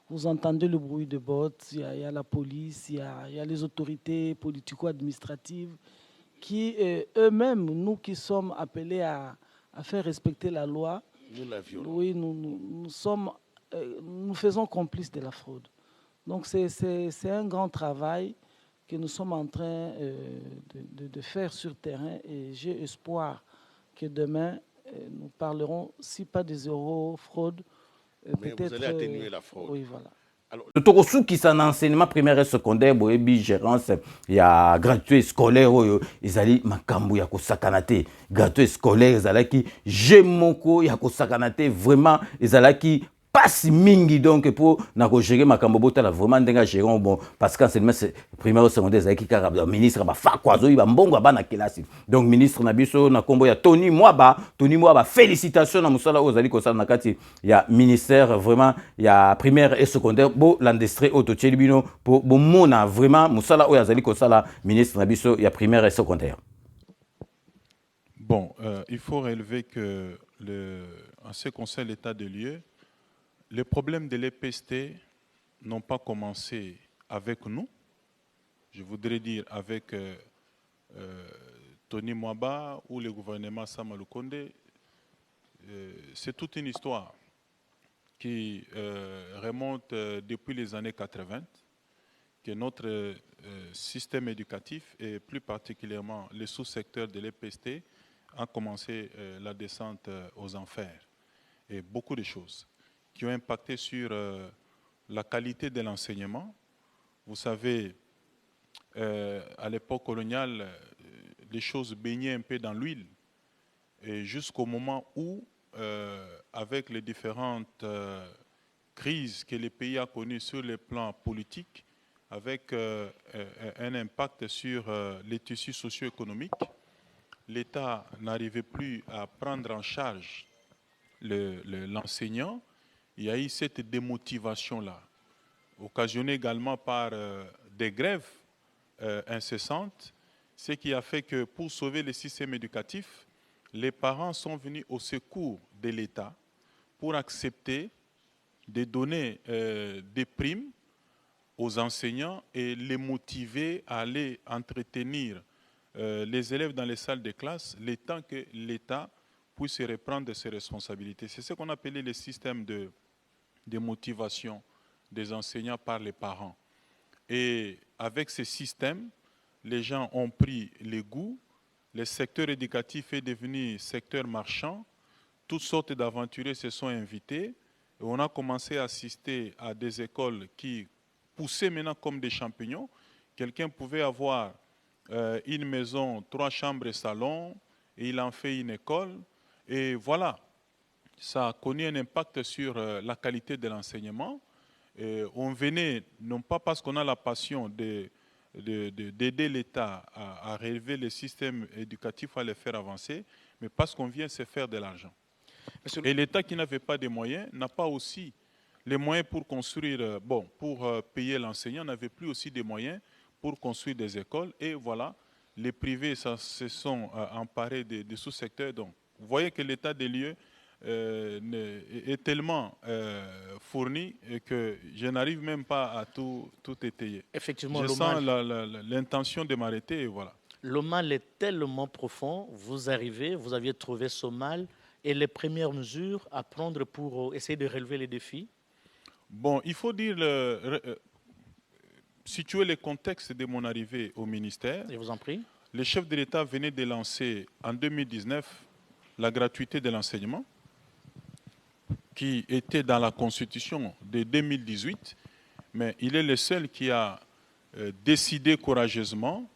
Vous entendez le bruit de bottes, il y a la police, il y a les autorités politico-administratives qui, eux-mêmes, nous qui sommes appelés à faire respecter la loi, oui, nous faisons complices de la fraude. Donc c'est un grand travail que nous sommes en train de faire sur terrain et j'ai espoir que demain, nous parlerons, si pas de zéro fraude, mais vous allez atténuer la fraude. Oui, voilà. Le Tokosu qui s'en enseignement primaire et secondaire, boyebi gérance, il y a gratuit scolaire, ils allaient makambu ya kosakanate, gratuit scolaire, ils allaient qui jemoko ya kosakanate, vraiment, ils allaient qui passe mingi donc pour nako gérer makambo botala vraiment ndenga gérer bon parce qu'enseignement primaire et secondaire ils allaient qui carab ministre ba fa kwazo iba mbongo ba na kelasi donc ministre na biso na kombo ya Tony Mwaba félicitations na musala ozali ko sala na kati ya ministère vraiment ya primaire et secondaire bo l'industrie autotieli bino pour bo mona vraiment musala ozali ko sala ministre na biso ya primaire et secondaire. Bon, il faut relever que en ce qui concerne l'état de lieu, les problèmes de l'EPST n'ont pas commencé avec nous, je voudrais dire avec Tony Mwaba ou le gouvernement Sama Lukonde. C'est toute une histoire qui remonte depuis les années 80, que notre système éducatif et plus particulièrement le sous-secteur de l'EPST a commencé la descente aux enfers et beaucoup de choses qui ont impacté sur la qualité de l'enseignement. Vous savez, à l'époque coloniale, les choses baignaient un peu dans l'huile. Et jusqu'au moment où, avec les différentes crises que le pays a connues sur le plan politique, avec un impact sur les tissus socio-économiques, l'État n'arrivait plus à prendre en charge l'enseignant. Il y a eu cette démotivation-là, occasionnée également par des grèves incessantes, ce qui a fait que pour sauver le système éducatif, les parents sont venus au secours de l'État pour accepter de donner des primes aux enseignants et les motiver à aller entretenir les élèves dans les salles de classe, le temps que l'État puisse reprendre ses responsabilités. C'est ce qu'on appelait le système de motivation des enseignants par les parents. Et avec ce système, les gens ont pris le goût, le secteur éducatif est devenu secteur marchand, toutes sortes d'aventuriers se sont invités, et on a commencé à assister à des écoles qui poussaient maintenant comme des champignons. Quelqu'un pouvait avoir une maison, 3 chambres et salon, et il en fait une école, et voilà. Ça a connu un impact sur la qualité de l'enseignement. On venait, non pas parce qu'on a la passion d'aider l'État à relever le système éducatif, à le faire avancer, mais parce qu'on vient se faire de l'argent. Et l'État qui n'avait pas de moyens n'a pas aussi les moyens pour construire, pour payer l'enseignant, n'avait plus aussi des moyens pour construire des écoles. Et voilà, les privés se sont emparés des sous-secteurs. Donc, vous voyez que l'état des lieux est tellement fourni que je n'arrive même pas à tout étayer. Effectivement, je sens l'intention de m'arrêter et voilà. Le mal est tellement profond, vous arrivez, vous aviez trouvé ce mal, et les premières mesures à prendre pour essayer de relever les défis? Bon, il faut dire, situer le contexte de mon arrivée au ministère. Je vous en prie. Le chef de l'État venait de lancer en 2019 la gratuité de l'enseignement, qui était dans la Constitution de 2018, mais il est le seul qui a décidé courageusement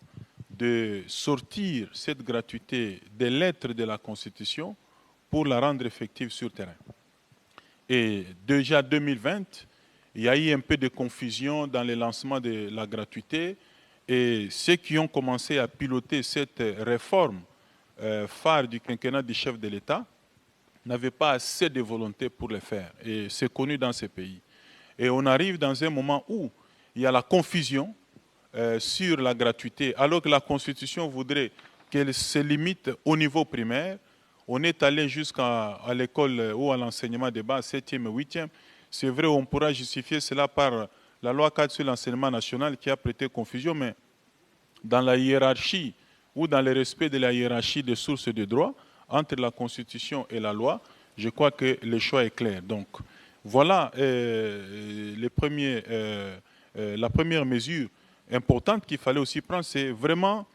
de sortir cette gratuité des lettres de la Constitution pour la rendre effective sur terrain. Et déjà 2020, il y a eu un peu de confusion dans le lancement de la gratuité et ceux qui ont commencé à piloter cette réforme phare du quinquennat du chef de l'État n'avaient pas assez de volonté pour le faire. Et c'est connu dans ces pays. Et on arrive dans un moment où il y a la confusion sur la gratuité, alors que la Constitution voudrait qu'elle se limite au niveau primaire. On est allé jusqu'à l'école ou à l'enseignement de base, 7e et 8e. C'est vrai, on pourra justifier cela par la loi 4 sur l'enseignement national qui a prêté confusion, mais dans la hiérarchie ou dans le respect de la hiérarchie des sources de droit entre la Constitution et la loi, je crois que le choix est clair. Donc, voilà la première mesure importante qu'il fallait aussi prendre, c'est vraiment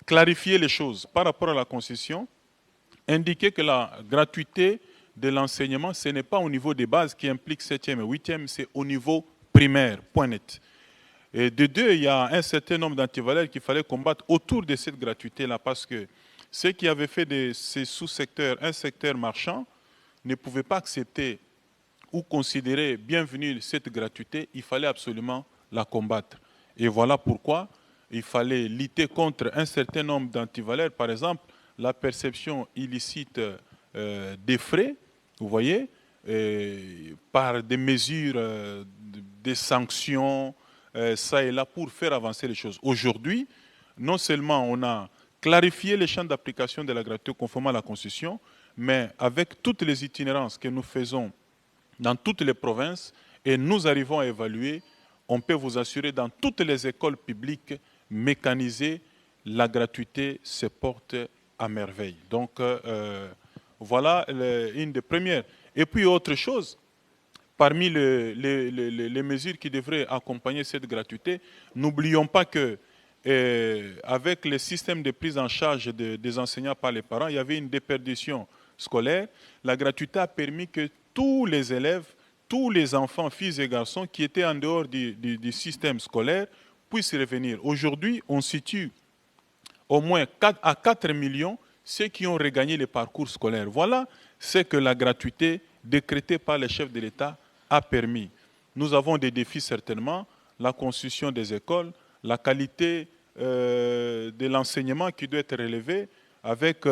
clarifier les choses par rapport à la Constitution, indiquer que la gratuité de l'enseignement, ce n'est pas au niveau des bases qui implique 7e et 8e, c'est au niveau primaire, point net. Et de deux, il y a un certain nombre d'antivaleurs qu'il fallait combattre autour de cette gratuité-là, parce que ceux qui avaient fait de ces sous-secteurs un secteur marchand ne pouvaient pas accepter ou considérer bienvenue cette gratuité, il fallait absolument la combattre. Et voilà pourquoi il fallait lutter contre un certain nombre d'antivaleurs, par exemple, la perception illicite des frais, vous voyez, par des mesures, des sanctions, ça et là, pour faire avancer les choses. Aujourd'hui, non seulement on a clarifié les champs d'application de la gratuité conformément à la Constitution, mais avec toutes les itinérances que nous faisons dans toutes les provinces, et nous arrivons à évaluer, on peut vous assurer, dans toutes les écoles publiques mécanisées, la gratuité se porte à merveille. Donc, voilà une des premières. Et puis, autre chose, parmi les mesures qui devraient accompagner cette gratuité, n'oublions pas que avec le système de prise en charge des enseignants par les parents, il y avait une déperdition scolaire. La gratuité a permis que tous les élèves, tous les enfants, filles et garçons qui étaient en dehors du système scolaire puissent revenir. Aujourd'hui, on situe au moins 4 millions ceux qui ont regagné les parcours scolaires. Voilà ce que la gratuité décrétée par le chef de l'État a permis. Nous avons des défis certainement, la construction des écoles, la qualité de l'enseignement qui doit être relevée avec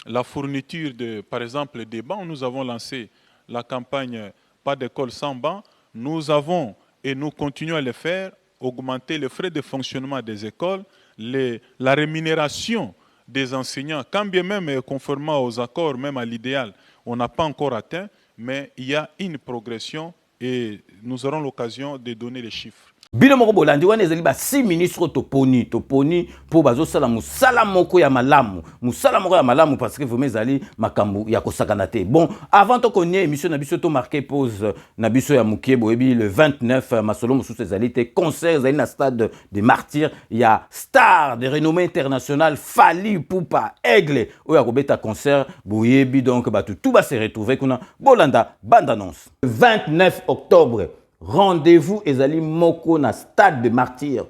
la fourniture, par exemple, des bancs. Nous avons lancé la campagne « Pas d'école sans bancs ». Nous avons, et nous continuons à le faire, augmenter les frais de fonctionnement des écoles, la rémunération des enseignants, quand bien même conformément aux accords, même à l'idéal, on n'a pas encore atteint, mais il y a une progression et nous aurons l'occasion de donner les chiffres. Bino moko bolandi wana ezali ba 6 ministres toponi po bazo sala musala moko ya malamu parce que vous ezali makambu ya kosakana te. Bon, avant to konye émission na biso to marqué pause na biso ya mukie boyebi le 29 masolo mususu ezali te concert ezali na stade de Martyrs, il y a star de renommée internationale Fally Ipupa Aigle oya kobeta concert boyebi, donc batu tout va se retrouver kuna bolanda bande annonce. Le 29 octobre rendez-vous ezali moko na stade de Martyrs.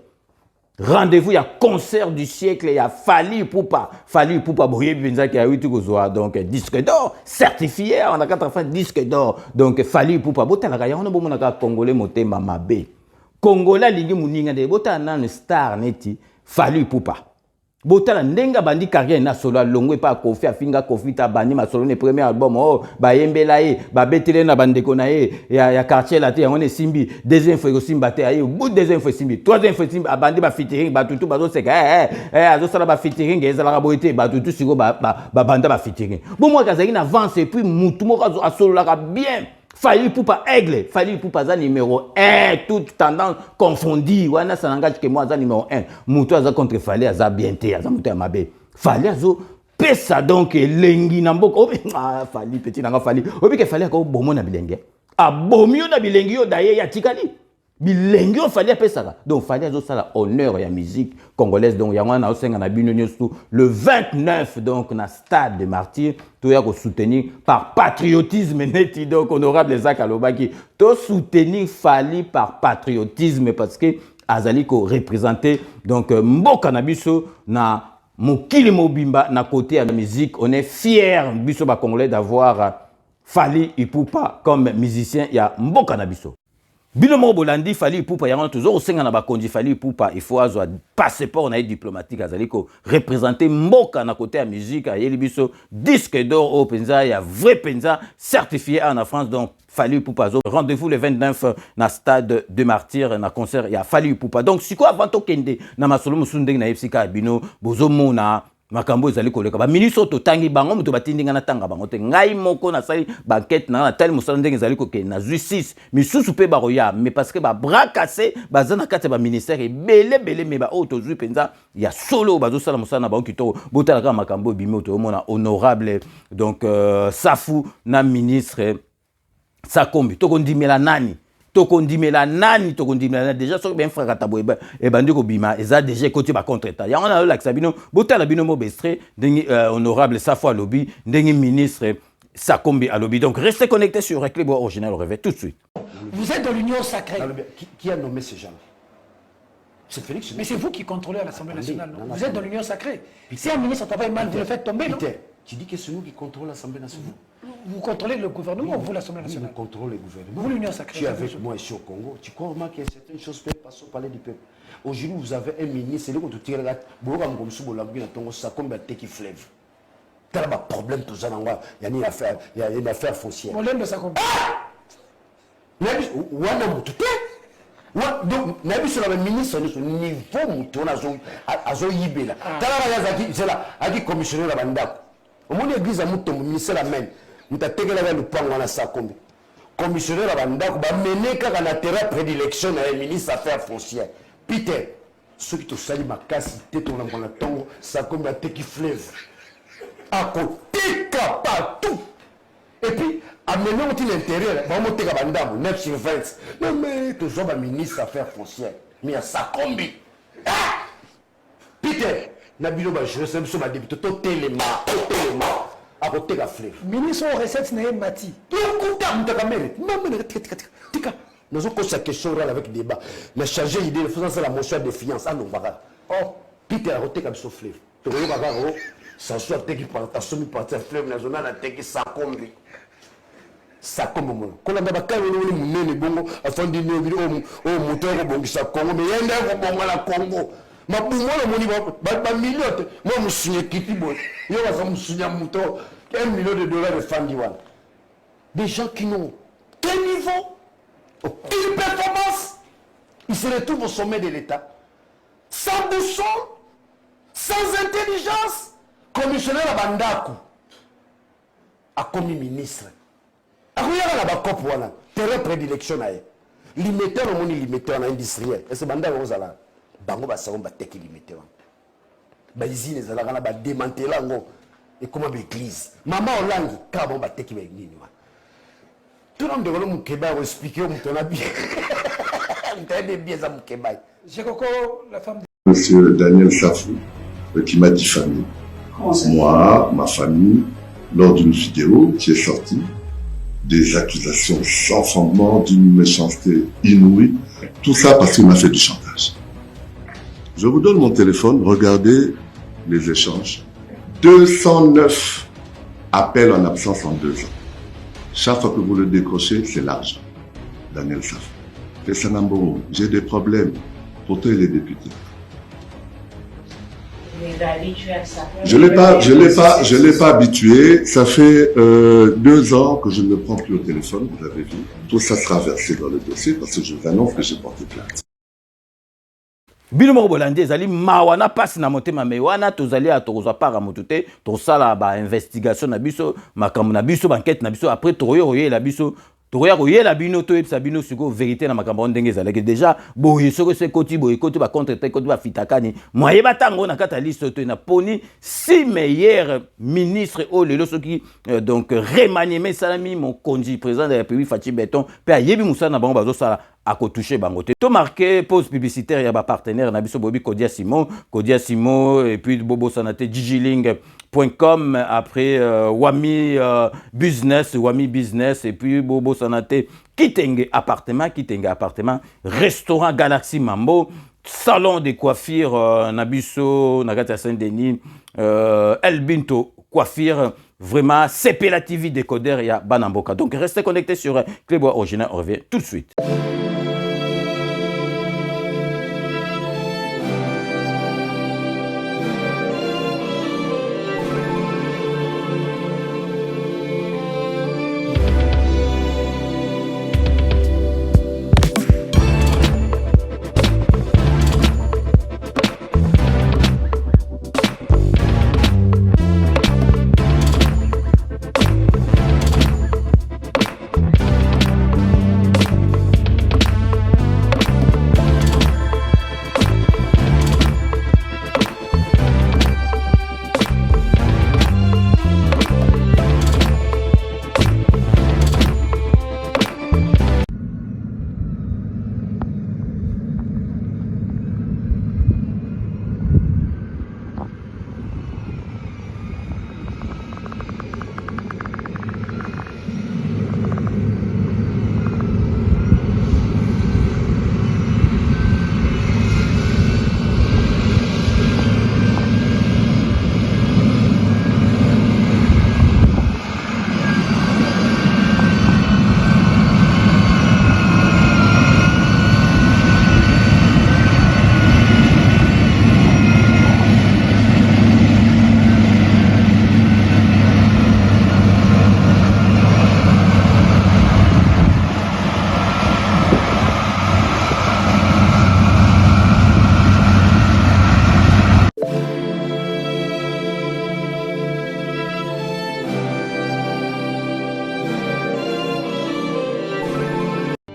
Rendez-vous, il y a concert du siècle, il y a Fally Ipupa boye benzaki ya witu kozwa donc disque d'or certifié, on a 4 fois disque d'or. Donc Fally Ipupa botalaka ya on bomona ka congolais motema mabe. Congolais lingi muninga de botana na star neti Fally Ipupa. Botala ndenga bandi carrière na solo longo pa Kofi afinga Kofi ta bandi ma solo ne premier album oh ba yembela ye ba betele na bandeko na ye ya quartier la te yango ne simbi deuxième fois simba te aye bout deuxième fois simbi troisième fois simbi bandi ba featuring ba tutu ba zo seka azo sala ba featuring ezala ka boité ba tutu siko ba banda ba featuring bon moi kazaki na avance et puis mutu mo ka solo la bien. Fali Poupa Aigle, Fali Poupa za numéro 1, toute tendance confondue. Wana sanangage que moi za numéro 1. Mouto za contre Fali za bien té, za mouto mabe. Fali zo pesa donc lengi na mboko. Fali petit nanga Fali. Obi ke Fali ko bomo na bilenge. A bomio na bilengi yo daye ya tikali. Bilengi yo Fali pesa. Donc Fali zo sala honneur ya musique congolaise donc yango na osenga na bino nyosu le 29 donc na stade de Martyrs. Tout est soutenu par patriotisme neti donc honorable Zak Alobaki. Tout soutenir Fali par patriotisme parce que azali ko représenter donc mboka na biso na mokili mobimba na côté de la musique. On est fiers biso ba congolais d'avoir Fali Ipupa comme musicien ya mboka na biso. Bino mo bolandi Fali Ipupa yango toujours osenga na ba kondi Fali Ipupa il faut azwa passeport na diplomatique azali ko représenter mboka na côté ya musique ayeli biso disque d'or au penza ya vrai penza certifié en France donc Fali Ipupa rendez-vous le 29 na stade de Martyrs na concert ya Fali Ipupa donc siko avant to kende na masolo musundeng na FCK bino bozo mona makambo ezali koleka ba ministre to tangi bango muto batindinga na tanga bango te ngai moko na sali banquette na tel musala ndenge ezali kokende na justice misusu pe ba roya mais parce que ba bras cassé bazana kate ba ministère belé mais ba auto zui penza ya solo bazo sala musala na bango kito botala ka makambo bimi to mona honorable donc Safu na ministre Sakombi to kondimela nani tokondimela nani tokondimela déjà so bien frère katabo e bandi ko bima eza déjà côté ba contre-état ya on a la sabino botala bino mo bestre ndenge honorable Safo Alobi ndenge ministre Sakombi Alobi donc restez connectés sur Reclebo Original au réveil tout de suite. Vous êtes dans l'union sacrée. Qui a nommé ces gens? C'est Félix. Mais c'est vous qui contrôlez à l'Assemblée nationale, non? Vous êtes dans l'union sacrée. Si un ministre travaille mal, vous le faites tomber, non? Tu dis que c'est nous qui contrôlons l'Assemblée nationale. Vous contrôlez le gouvernement ou vous l'Assemblée nationale? Nous contrôlons le gouvernement. Vous l'Union sacrée. Tu es avec moi ici au Congo. Tu crois vraiment qu'il y a certaines choses qui peuvent passer au palais du peuple. Aujourd'hui, vous avez un ministre, c'est lui qui tire la ça comme un teki fleuve. Tu as un problème, tout ça. Il y a une affaire foncière. Problème de ça comme donc, nabi sur le ministre de niveau mouton azo yibela. Tala yazaki zela aki commissionnaire la bandako. Au monde église à mouton ministère la même. Muta tegela le point wana Sakombi. Commissionnaire la bandako ba mener ka na terrain prédilection na ministre affaires foncières. Peter, ceux qui te sali makasi teto na mona tongo Sakombi a teki fleuve. À côté partout. Et puis, amener au l'intérieur, on va monter à Bandam, 9 sur 20. Non, mais toujours un ministre affaires foncières. Mais à Sakombi. Ah! Peter, Nabilo Bajou, c'est un député, tout téléma, à côté de la fleuve. Ministre aux recettes, n'est pas Mati. Non, nous avons posé la question orale avec débat. Mais changer l'idée, il faut la motion de fiance. Ah non, voilà. Oh, Peter a côté comme ce fleuve. Tu vois, ça soit qui part, ta somme partir fleuve national, la tête qui Sakombi. Ça comme moi quand on a bakay woni munene bongo afandi no bi o moteur ko bongo sa Congo mais yenda ko bongo la Congo ma bongo la moni ba million moi mo signé kiti boy yo va ça mo signé moteur $1 million de fandi wan des gens qui n'ont quel niveau aucune performance ils se retrouvent au sommet de l'État sans boussole sans intelligence commissionnaire à Bandako a commis ministre. Akoyaka na bakop wana terrain prédilection na ye limiter au moni limiter na industriel et c'est banda ozala bango ba savon ba teki limiter ba usine ezala kana ba démanteler ngo et comment l'église maman olangi ka bon ba teki ba nini wa tout le monde devrait mu keba expliquer au mutona bien t'as bien ça mu keba j'ai coco la femme Monsieur Daniel Safou qui m'a diffamé moi ma famille lors d'une vidéo qui est sortie des accusations sans fondement, d'une méchanceté inouïe. Tout ça parce qu'il m'a fait du chantage. Je vous donne mon téléphone, regardez les échanges. 209 appels en absence en 2 ans. Chaque fois que vous le décrochez, c'est l'argent. Daniel Safou. Fessanambo, j'ai des problèmes. Pourtant, il est député. les a habitués à ça. Je l'ai pas habitué. Ça fait 2 ans que je ne le prends plus au téléphone, vous l'avez vu. Tout ça sera versé dans le dossier parce que je vous annonce que j'ai porté plainte. Bino moko bolandi ezali mawana passe na motema me wana tozali atokozwa para motute tosala ba investigation na biso makambo na biso ba enquête na biso après toyoye la biso tokoya koyela bino toyebisa bino siko vérité na makambo ndenge ezalaki déjà boye soko se koti boye koti ba contre te koti ba fitakani moyeba tango na kata liste to na poni 6 meilleurs ministres au lelo soki donc remaniement salami mon konji président de la République Fachi Beton pe ayebi musana na bango bazo sala à toucher bangote. To marqué pause publicitaire ya ba partenaire na biso bobi Kodia Simo et puis Bobo Sanate digiling.com après Wami Business et puis Bobo Sanate Kitenge appartement restaurant Galaxy Mambo salon de coiffure Nabiso Nagata Saint-Denis El Binto coiffure vraiment CP la TV décodeur ya Banamboka. Donc restez connectés sur Clébois Original, on revient tout de suite.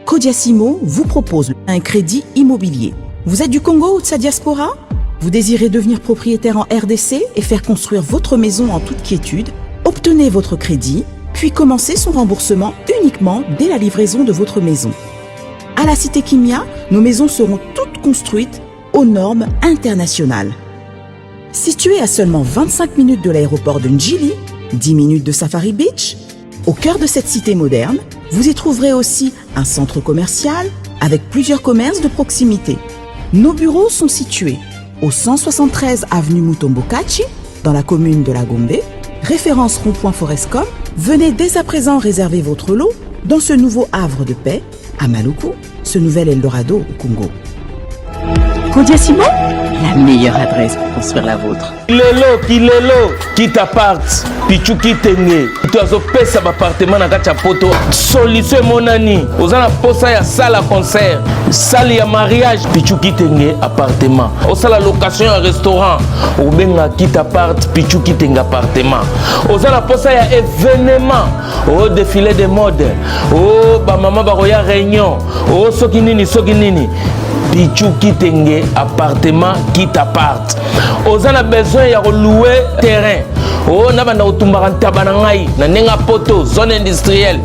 Kodiasimo vous propose un crédit immobilier. Vous êtes du Congo ou de sa diaspora? Vous désirez devenir propriétaire en RDC et faire construire votre maison en toute quiétude? Obtenez votre crédit, puis commencez son remboursement uniquement dès la livraison de votre maison. À la Cité Kimia, nos maisons seront toutes construites aux normes internationales. Située à seulement 25 minutes de l'aéroport de Njili, 10 minutes de Safari Beach, au cœur de cette cité moderne, vous y trouverez aussi un centre commercial avec plusieurs commerces de proximité. Nos bureaux sont situés au 173 avenue Mutombokachi, dans la commune de la Gombe, référence rond-point Forescom. Venez dès à présent réserver votre lot dans ce nouveau havre de paix à Maluku, ce nouvel Eldorado au Congo. Kodiasimo, la meilleure adresse pour construire la vôtre. Kilelo, Kitapart, Pichuki Tenge, Toazo pesa appartement na kati ya poto, solution monani, ozana posa ya salle à concert, salle ya mariage, Pichuki Tenge appartement, osala location ya restaurant, obenga Kitapart, Pichuki Tenge appartement, ozana posa ya événement, au défilé de mode, oh ba mama ba roya réunion, oh soki nini Pichuki Tenge appartement Kitapart. Ozana besoin ya louer terrain. Oh na bana otumbaka tabana ngai na nenga poto zone industrielle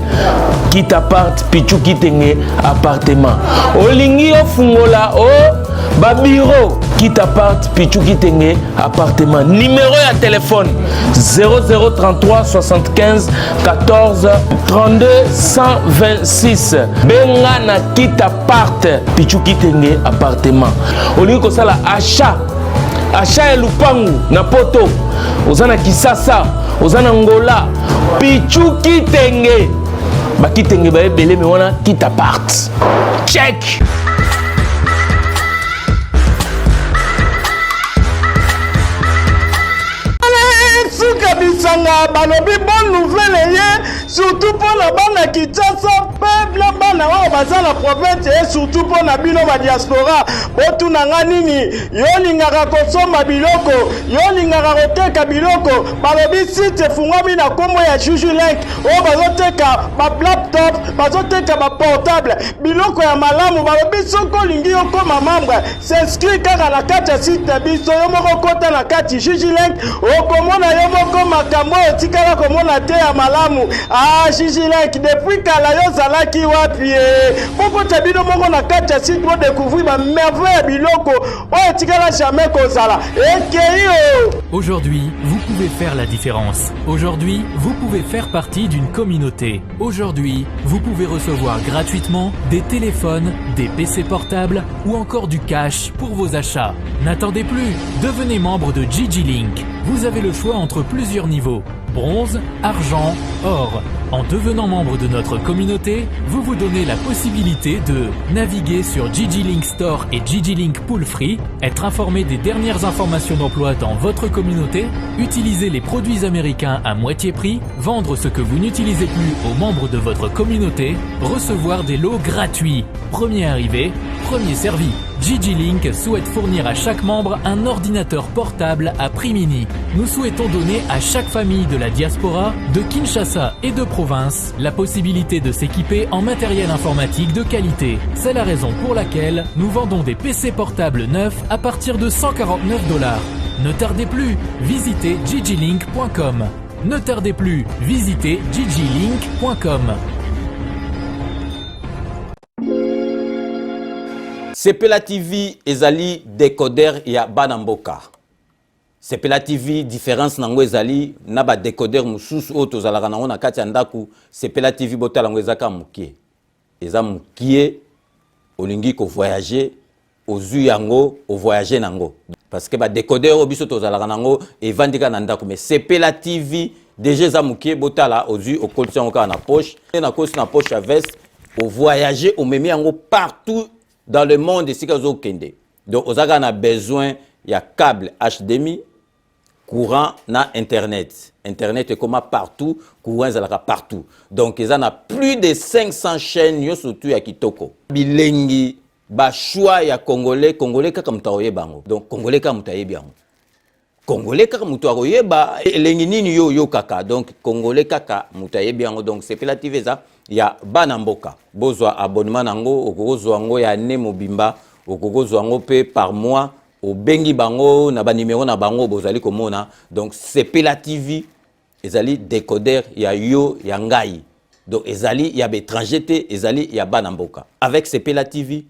Kitapart Pichuki Tenge appartement. Olingi ofungola ba bureau Kitapart Pichuki Tenge appartement. Numéro ya téléphone 0033 75 14 32 126. Benga na Kitapart Pichuki Tenge appartement. Olingi ko sala achat ya lupangu na poto, ozana Kisasa, ozana Ngola, Pichuki Tenge. Baki Tenge ba ebele me wana Kitapart. Check. nanga balobi bonne nouvelle ye surtout pour la bana Kinshasa peuple bana wa baza la province et surtout pour na bino ba diaspora botu nanga nini yo lingaka kosomba biloko yo lingaka koteka biloko balobi site fungwami na kombo ya Juju Link o bazoteka ba laptop bazoteka ba portable biloko ya malamu balobi soko lingi yo koma membre s'inscrit kaka na kati ya site biso yo moko kota na kati Juju Link okomona yo moko makambo otikala komona te ya malamu Juju Link depuis kala yo zalaki wapi poko tabino moko na kati ya site pour découvrir ba merveille ya biloko o etikala jamais kozala ekeyo. Aujourd'hui, vous pouvez faire la différence. Aujourd'hui, vous pouvez faire partie d'une communauté. Aujourd'hui, vous pouvez recevoir gratuitement des téléphones, des PC portables ou encore du cash pour vos achats. N'attendez plus, devenez membre de GG-Link. Vous avez le choix entre plusieurs niveaux. Bronze, argent, or. En devenant membre de notre communauté, vous vous donnez la possibilité de naviguer sur GG-Link Store et GG-Link Pool Free, être informé des dernières informations d'emploi dans votre communauté, utiliser les produits américains à moitié prix, vendre ce que vous n'utilisez plus aux membres de votre communauté, recevoir des lots gratuits. Premier arrivé, premier servi. GG-Link souhaite fournir à chaque membre un ordinateur portable à prix mini. Nous souhaitons donner à chaque famille de la diaspora, de Kinshasa et de province, la possibilité de s'équiper en matériel informatique de qualité. C'est la raison pour laquelle nous vendons des PC portables neufs à partir de $149. Ne tardez plus, visitez gglink.com. Ne tardez plus, visitez gglink.com. Sepela TV ezali décodeur ya Banamboka. Sepela TV différence nango ezali na ba décodeur mususu o tozalaka nango na kati ya ndaku. Sepela TV botala ngo ezaka mukie. Eza mukie olingi ko voyager ozu yango o voyager nango. Parce que ba décodeur o biso tozalaka nango evandika na ndaku mais Sepela TV déjà za mukie botala ozu o kolisi yango ka na poche na kosi na poche à veste o voyager o memi yango partout dans le monde ici kazo kende. Donc on a besoin ya câble HDMI, courant na internet. Internet est comme partout, courant zalaka partout. Donc ils en a plus de 500 chaînes yo surtout ya kitoko. Bilengi ba choix ya congolais kaka mutaoye bango. Donc congolais kaka mutaye bango. Congolais kaka mutaoye ba elengi nini yo kaka. Donc congolais kaka mutaye bango. Donc c'est relative ça. Ya Banamboka bozwa abonnement nango okozwa ngo ya ne mobimba okozwa ngo pe par mois au bengi bango na ba numéro na bango bozali komona. Donc Sepela TV ezali décodeur ya yo ya ngai. Donc ezali ya étranger te ezali ya Banamboka. Avec Sepela TV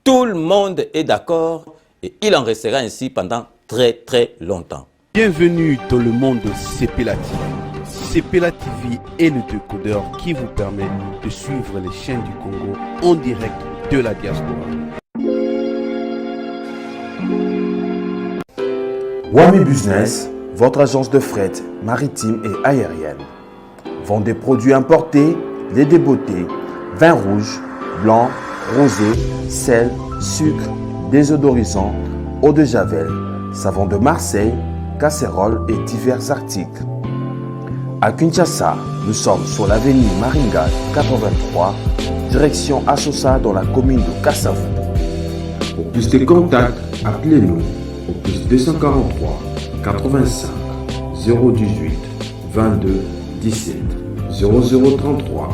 tout le monde est d'accord et il en restera ainsi pendant très longtemps. Bienvenue dans le monde de Sepela TV. Sepela TV est le décodeur qui vous permet de suivre les chaînes du Congo en direct de la diaspora. Wami Business, votre agence de fret maritime et aérienne. Vend des produits importés, lait de beauté, vin rouge, blanc, rosé, sel, sucre, désodorisant, eau de javel, savon de Marseille, casseroles et divers articles. À Kinshasa, nous sommes sur l'avenue Maringa 83, direction Assosa dans la commune de Kassavu. Pour plus de contacts, appelez-nous au plus 243 85 018 22 17 0033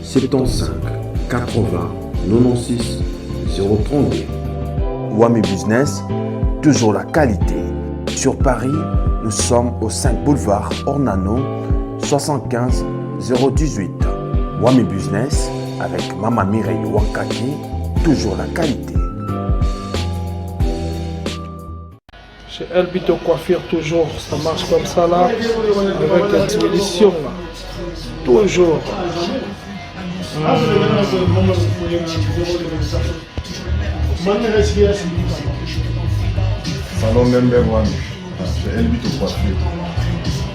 75 80 96 032. Wami Business, toujours la qualité. Sur Paris, nous sommes au 5 boulevard Ornano 75 018. Wami Business avec Mama Mireille Wankaki, toujours la qualité. Chez Elbito Coiffure, toujours, ça marche comme ça là, avec la solution là. Toujours. Salon Member One, chez Elbito Coiffure.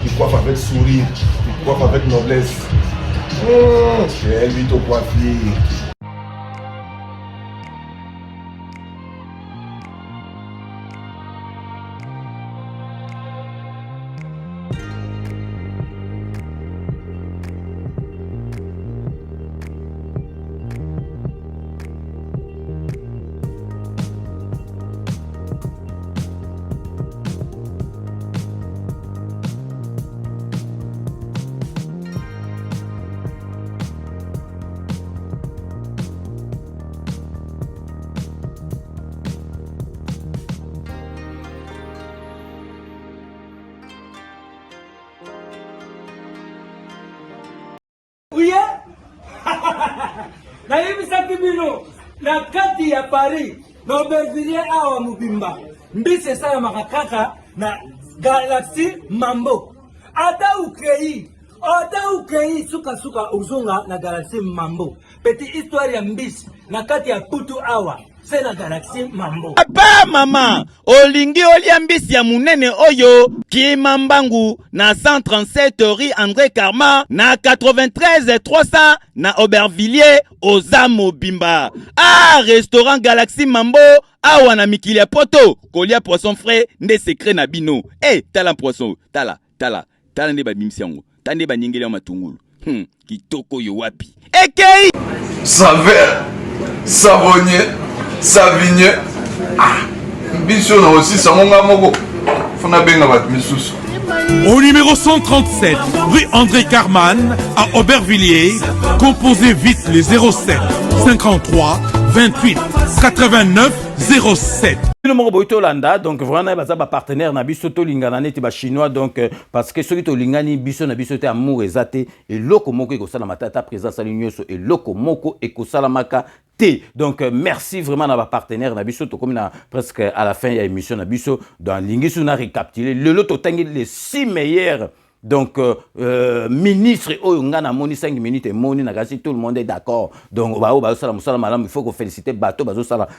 Il coiffe avec sourire, il coiffe avec noblesse. Chez Elbito Coiffure. na kati ya Paris na Aubervilliers awa mubimba mbisi esala makakaka na Galaxy Mambo ata ukei suka uzunga na Galaxy Mambo petite histoire ya mbisi na kati ya putu awa c'est la Galaxy Mambo. Papa mama, olingi olia mbisi ya munene oyo Kima Mbangu na 137 rue André Karma na 93 300 na Aubervilliers oza mobimba. Ah, restaurant Galaxy Mambo awa na mikili ya poto kolia poisson frais nde secret na bino. Tala poisson, tala nde babimisi yango. Tande banyengele ya matungulu. Kitoko yo wapi. Ekei Saveur, savonnier, savigne. Biso na aussi sangonga moko. Fona benga bat misusu. Au numéro 137, rue André Carman, à Aubervilliers, composez vite les 07 53 28 89 07. Le mot Tolanda, donc vraiment baza ba partenaire na biso to lingana neti ba chinois donc parce que ceux qui to lingani biso na biso te amour ezate et loko moko ko sala matata présence à l'union et loko moko et ko sala maka te. Donc merci vraiment à ba partenaire na biso to comme na presque à la fin il y a émission na biso dans lingisu na récapituler le lot tangi les 6 meilleurs. Donc, ministre, ngana moni 5 minutes et moni nagasi, tout le monde est d'accord. Donc, il faut qu'on félicite Bato,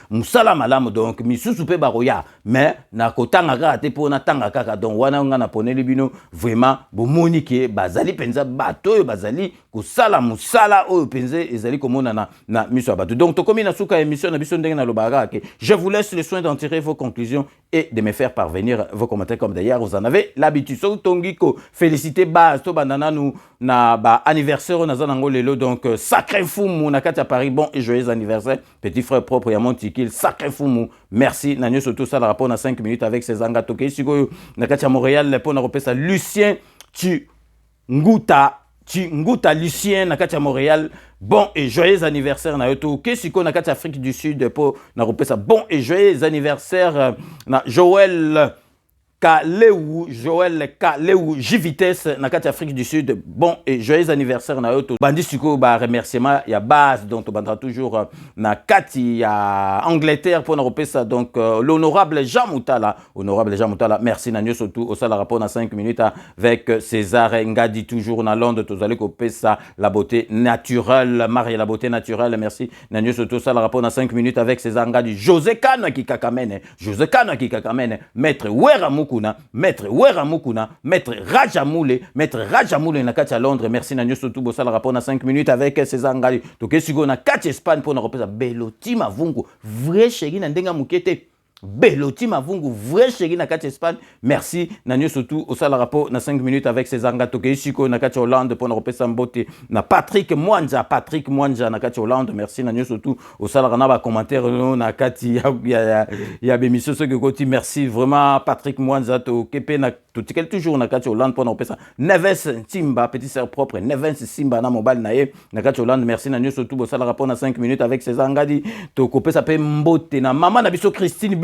Moussala Malam, donc, Missou Soupé Baroya. Mais, Nakotanga Gate pour Natanga Kaka, donc, Wana Ngana Pone Libino, vraiment, Bomoni qui est Bazali Penza, Bato, Bazali, Kusala Moussala, Penze, Ezali Komona na Missou Bato. Donc, Tokomi Nasuka émission, Nabison Denga Lobaga, je vous laisse le soin d'en tirer vos conclusions et de me faire parvenir vos commentaires comme d'ailleurs, vous en avez l'habitude. Tongiko, félicité base to bandana nous na ba anniversaire na zanango lelo donc sacré fumu na kati à Paris bon et joyeux anniversaire petit frère propre ya Montikil sacré fumu merci na nyo surtout ça le rapport na 5 minutes avec ses angatoke siko na kati à Montréal pour na repesa Lucien Nguta Lucien na kati à Montréal bon et joyeux anniversaire na yoto kesiko na kati Afrique du Sud pour na repesa bon et joyeux anniversaire na Joël Kaleu J-Vitesse na kati Afrique du Sud bon et joyeux anniversaire na yoto bandi siko ba remerciement ya base donc bandra toujours na kati ya Angleterre pour na repesa donc l'honorable Jean Moutala merci na nyo surtout au sala rapport na 5 minutes avec César Ngadi toujours na Londres tozali ko pesa la beauté naturelle Marie la beauté naturelle merci na nyo surtout sala rapport na 5 minutes avec César Ngadi José Kana ki kakamene maître Wera Maître Rajamoule na kati à Londres merci na nyo surtout bo sala rapport na 5 minutes avec César Ngali to kesigo na kati Espagne pour na repesa Beloti Mavungu vrai chéri na ndenga mukete Beloti Mavungu vrai chéri na kati Espagne merci na nyo surtout au sala rapport na 5 minutes avec César Ngali to kesiko na kati Hollande pour na repesa mbote na Patrick Mwanja na kati Hollande merci na nyo surtout au sala na ba commentaire na kati ya bémission ce que koti merci vraiment Patrick Mwanja to kepe na tout toujours na kati Hollande pour na repesa Neves Timba petit sœur propre Neves Simba na mobile na ye na kati Hollande merci na nyo surtout au sala rapport na 5 minutes avec César Ngali to kopesa pe mbote na mama na biso Christine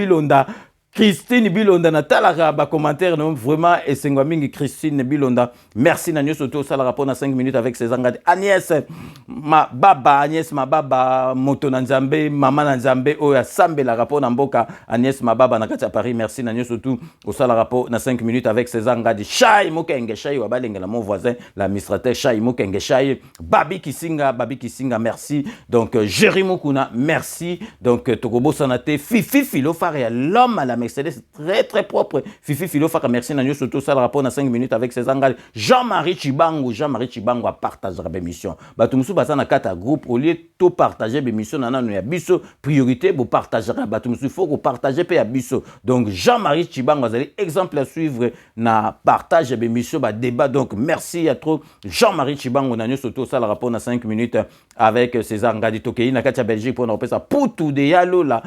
Bilonda na talaka ba commentaire non vraiment et sengwa mingi Christine Bilonda merci na nyo surtout ça le rapport na 5 minutes avec ses engagés Agnès ma baba moto na Nzambe mama na Nzambe o ya sambe la rapport na mboka Agnès ma baba na kati Paris merci na nyo surtout au ça le rapport na 5 minutes avec ses engagés Chai Mokenge Chai wa balengela mon voisin l'administrateur Chai Mokenge Chai Babi Kisinga merci donc Jerry Mukuna merci donc Tokobo Sanate Fifi Filofare l'homme à la Mercedes très propre Fifi Filofare merci na nyo surtout ça le rapport na 5 minutes avec ses engagés Jean-Marie Chibango a partagé l'émission Batumusu basana kata groupe au lieu de partager l'émission nana ya biso priorité pour partager Batumusu faut que partager pe ya biso donc Jean-Marie Chibango vous allez exemple à suivre na partage l'émission ba débat donc merci à trop Jean-Marie Chibango na nyo surtout ça le rapport na 5 minutes avec César Ngadi Tokei na kata Belgique pour nous repasser Poutou de Yalo la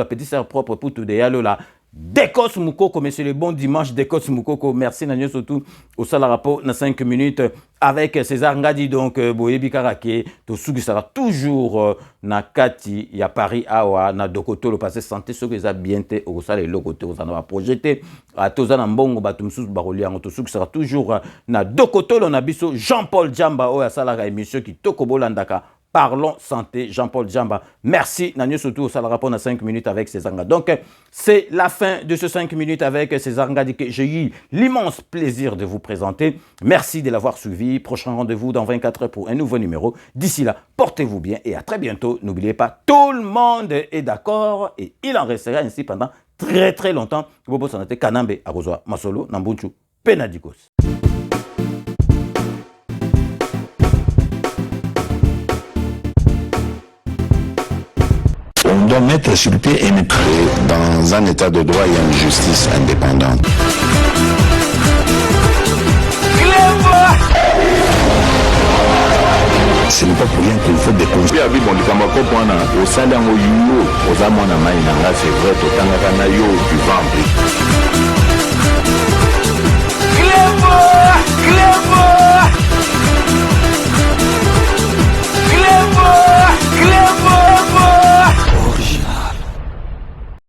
petite sœur propre Poutou de Yalo la Dekos Moukoko, mais c'est le bon dimanche Dekos Moukoko. Merci Nanyo surtout au sala rapport na 5 minutes avec César Ngadi donc Boyebi Karake to sugi sera toujours na kati ya Paris awa na dokoto le passé santé ce que ça bien té au sala le côté aux en projeté à tozana mbongo batumsus baroliango to sugi sera toujours na dokoto na biso Jean-Paul Djamba o ya sala émission qui tokobolandaka Parlons santé, Jean-Paul Djamba. Merci, Nanyo Soutou, ça le rapport à 5 minutes avec César. Donc, c'est la fin de ce 5 minutes avec César Ngadi que j'ai eu l'immense plaisir de vous présenter. Merci de l'avoir suivi. Prochain rendez-vous dans 24 heures pour un nouveau numéro. D'ici là, portez-vous bien et à très bientôt. N'oubliez pas, tout le monde est d'accord et il en restera ainsi pendant très très longtemps. Bobo Sanate Kanambe, Arozwa, Masolo, Nambunchu, Penadikos. On doit mettre sur le pied et mettre dans un état de droit et une justice indépendante. Ce n'est pas pour rien qu'il faut des conseils. Abi bon likamako pona osala ngo yuyo ozamona mai nanga c'est vrai totanga kana yo du vent.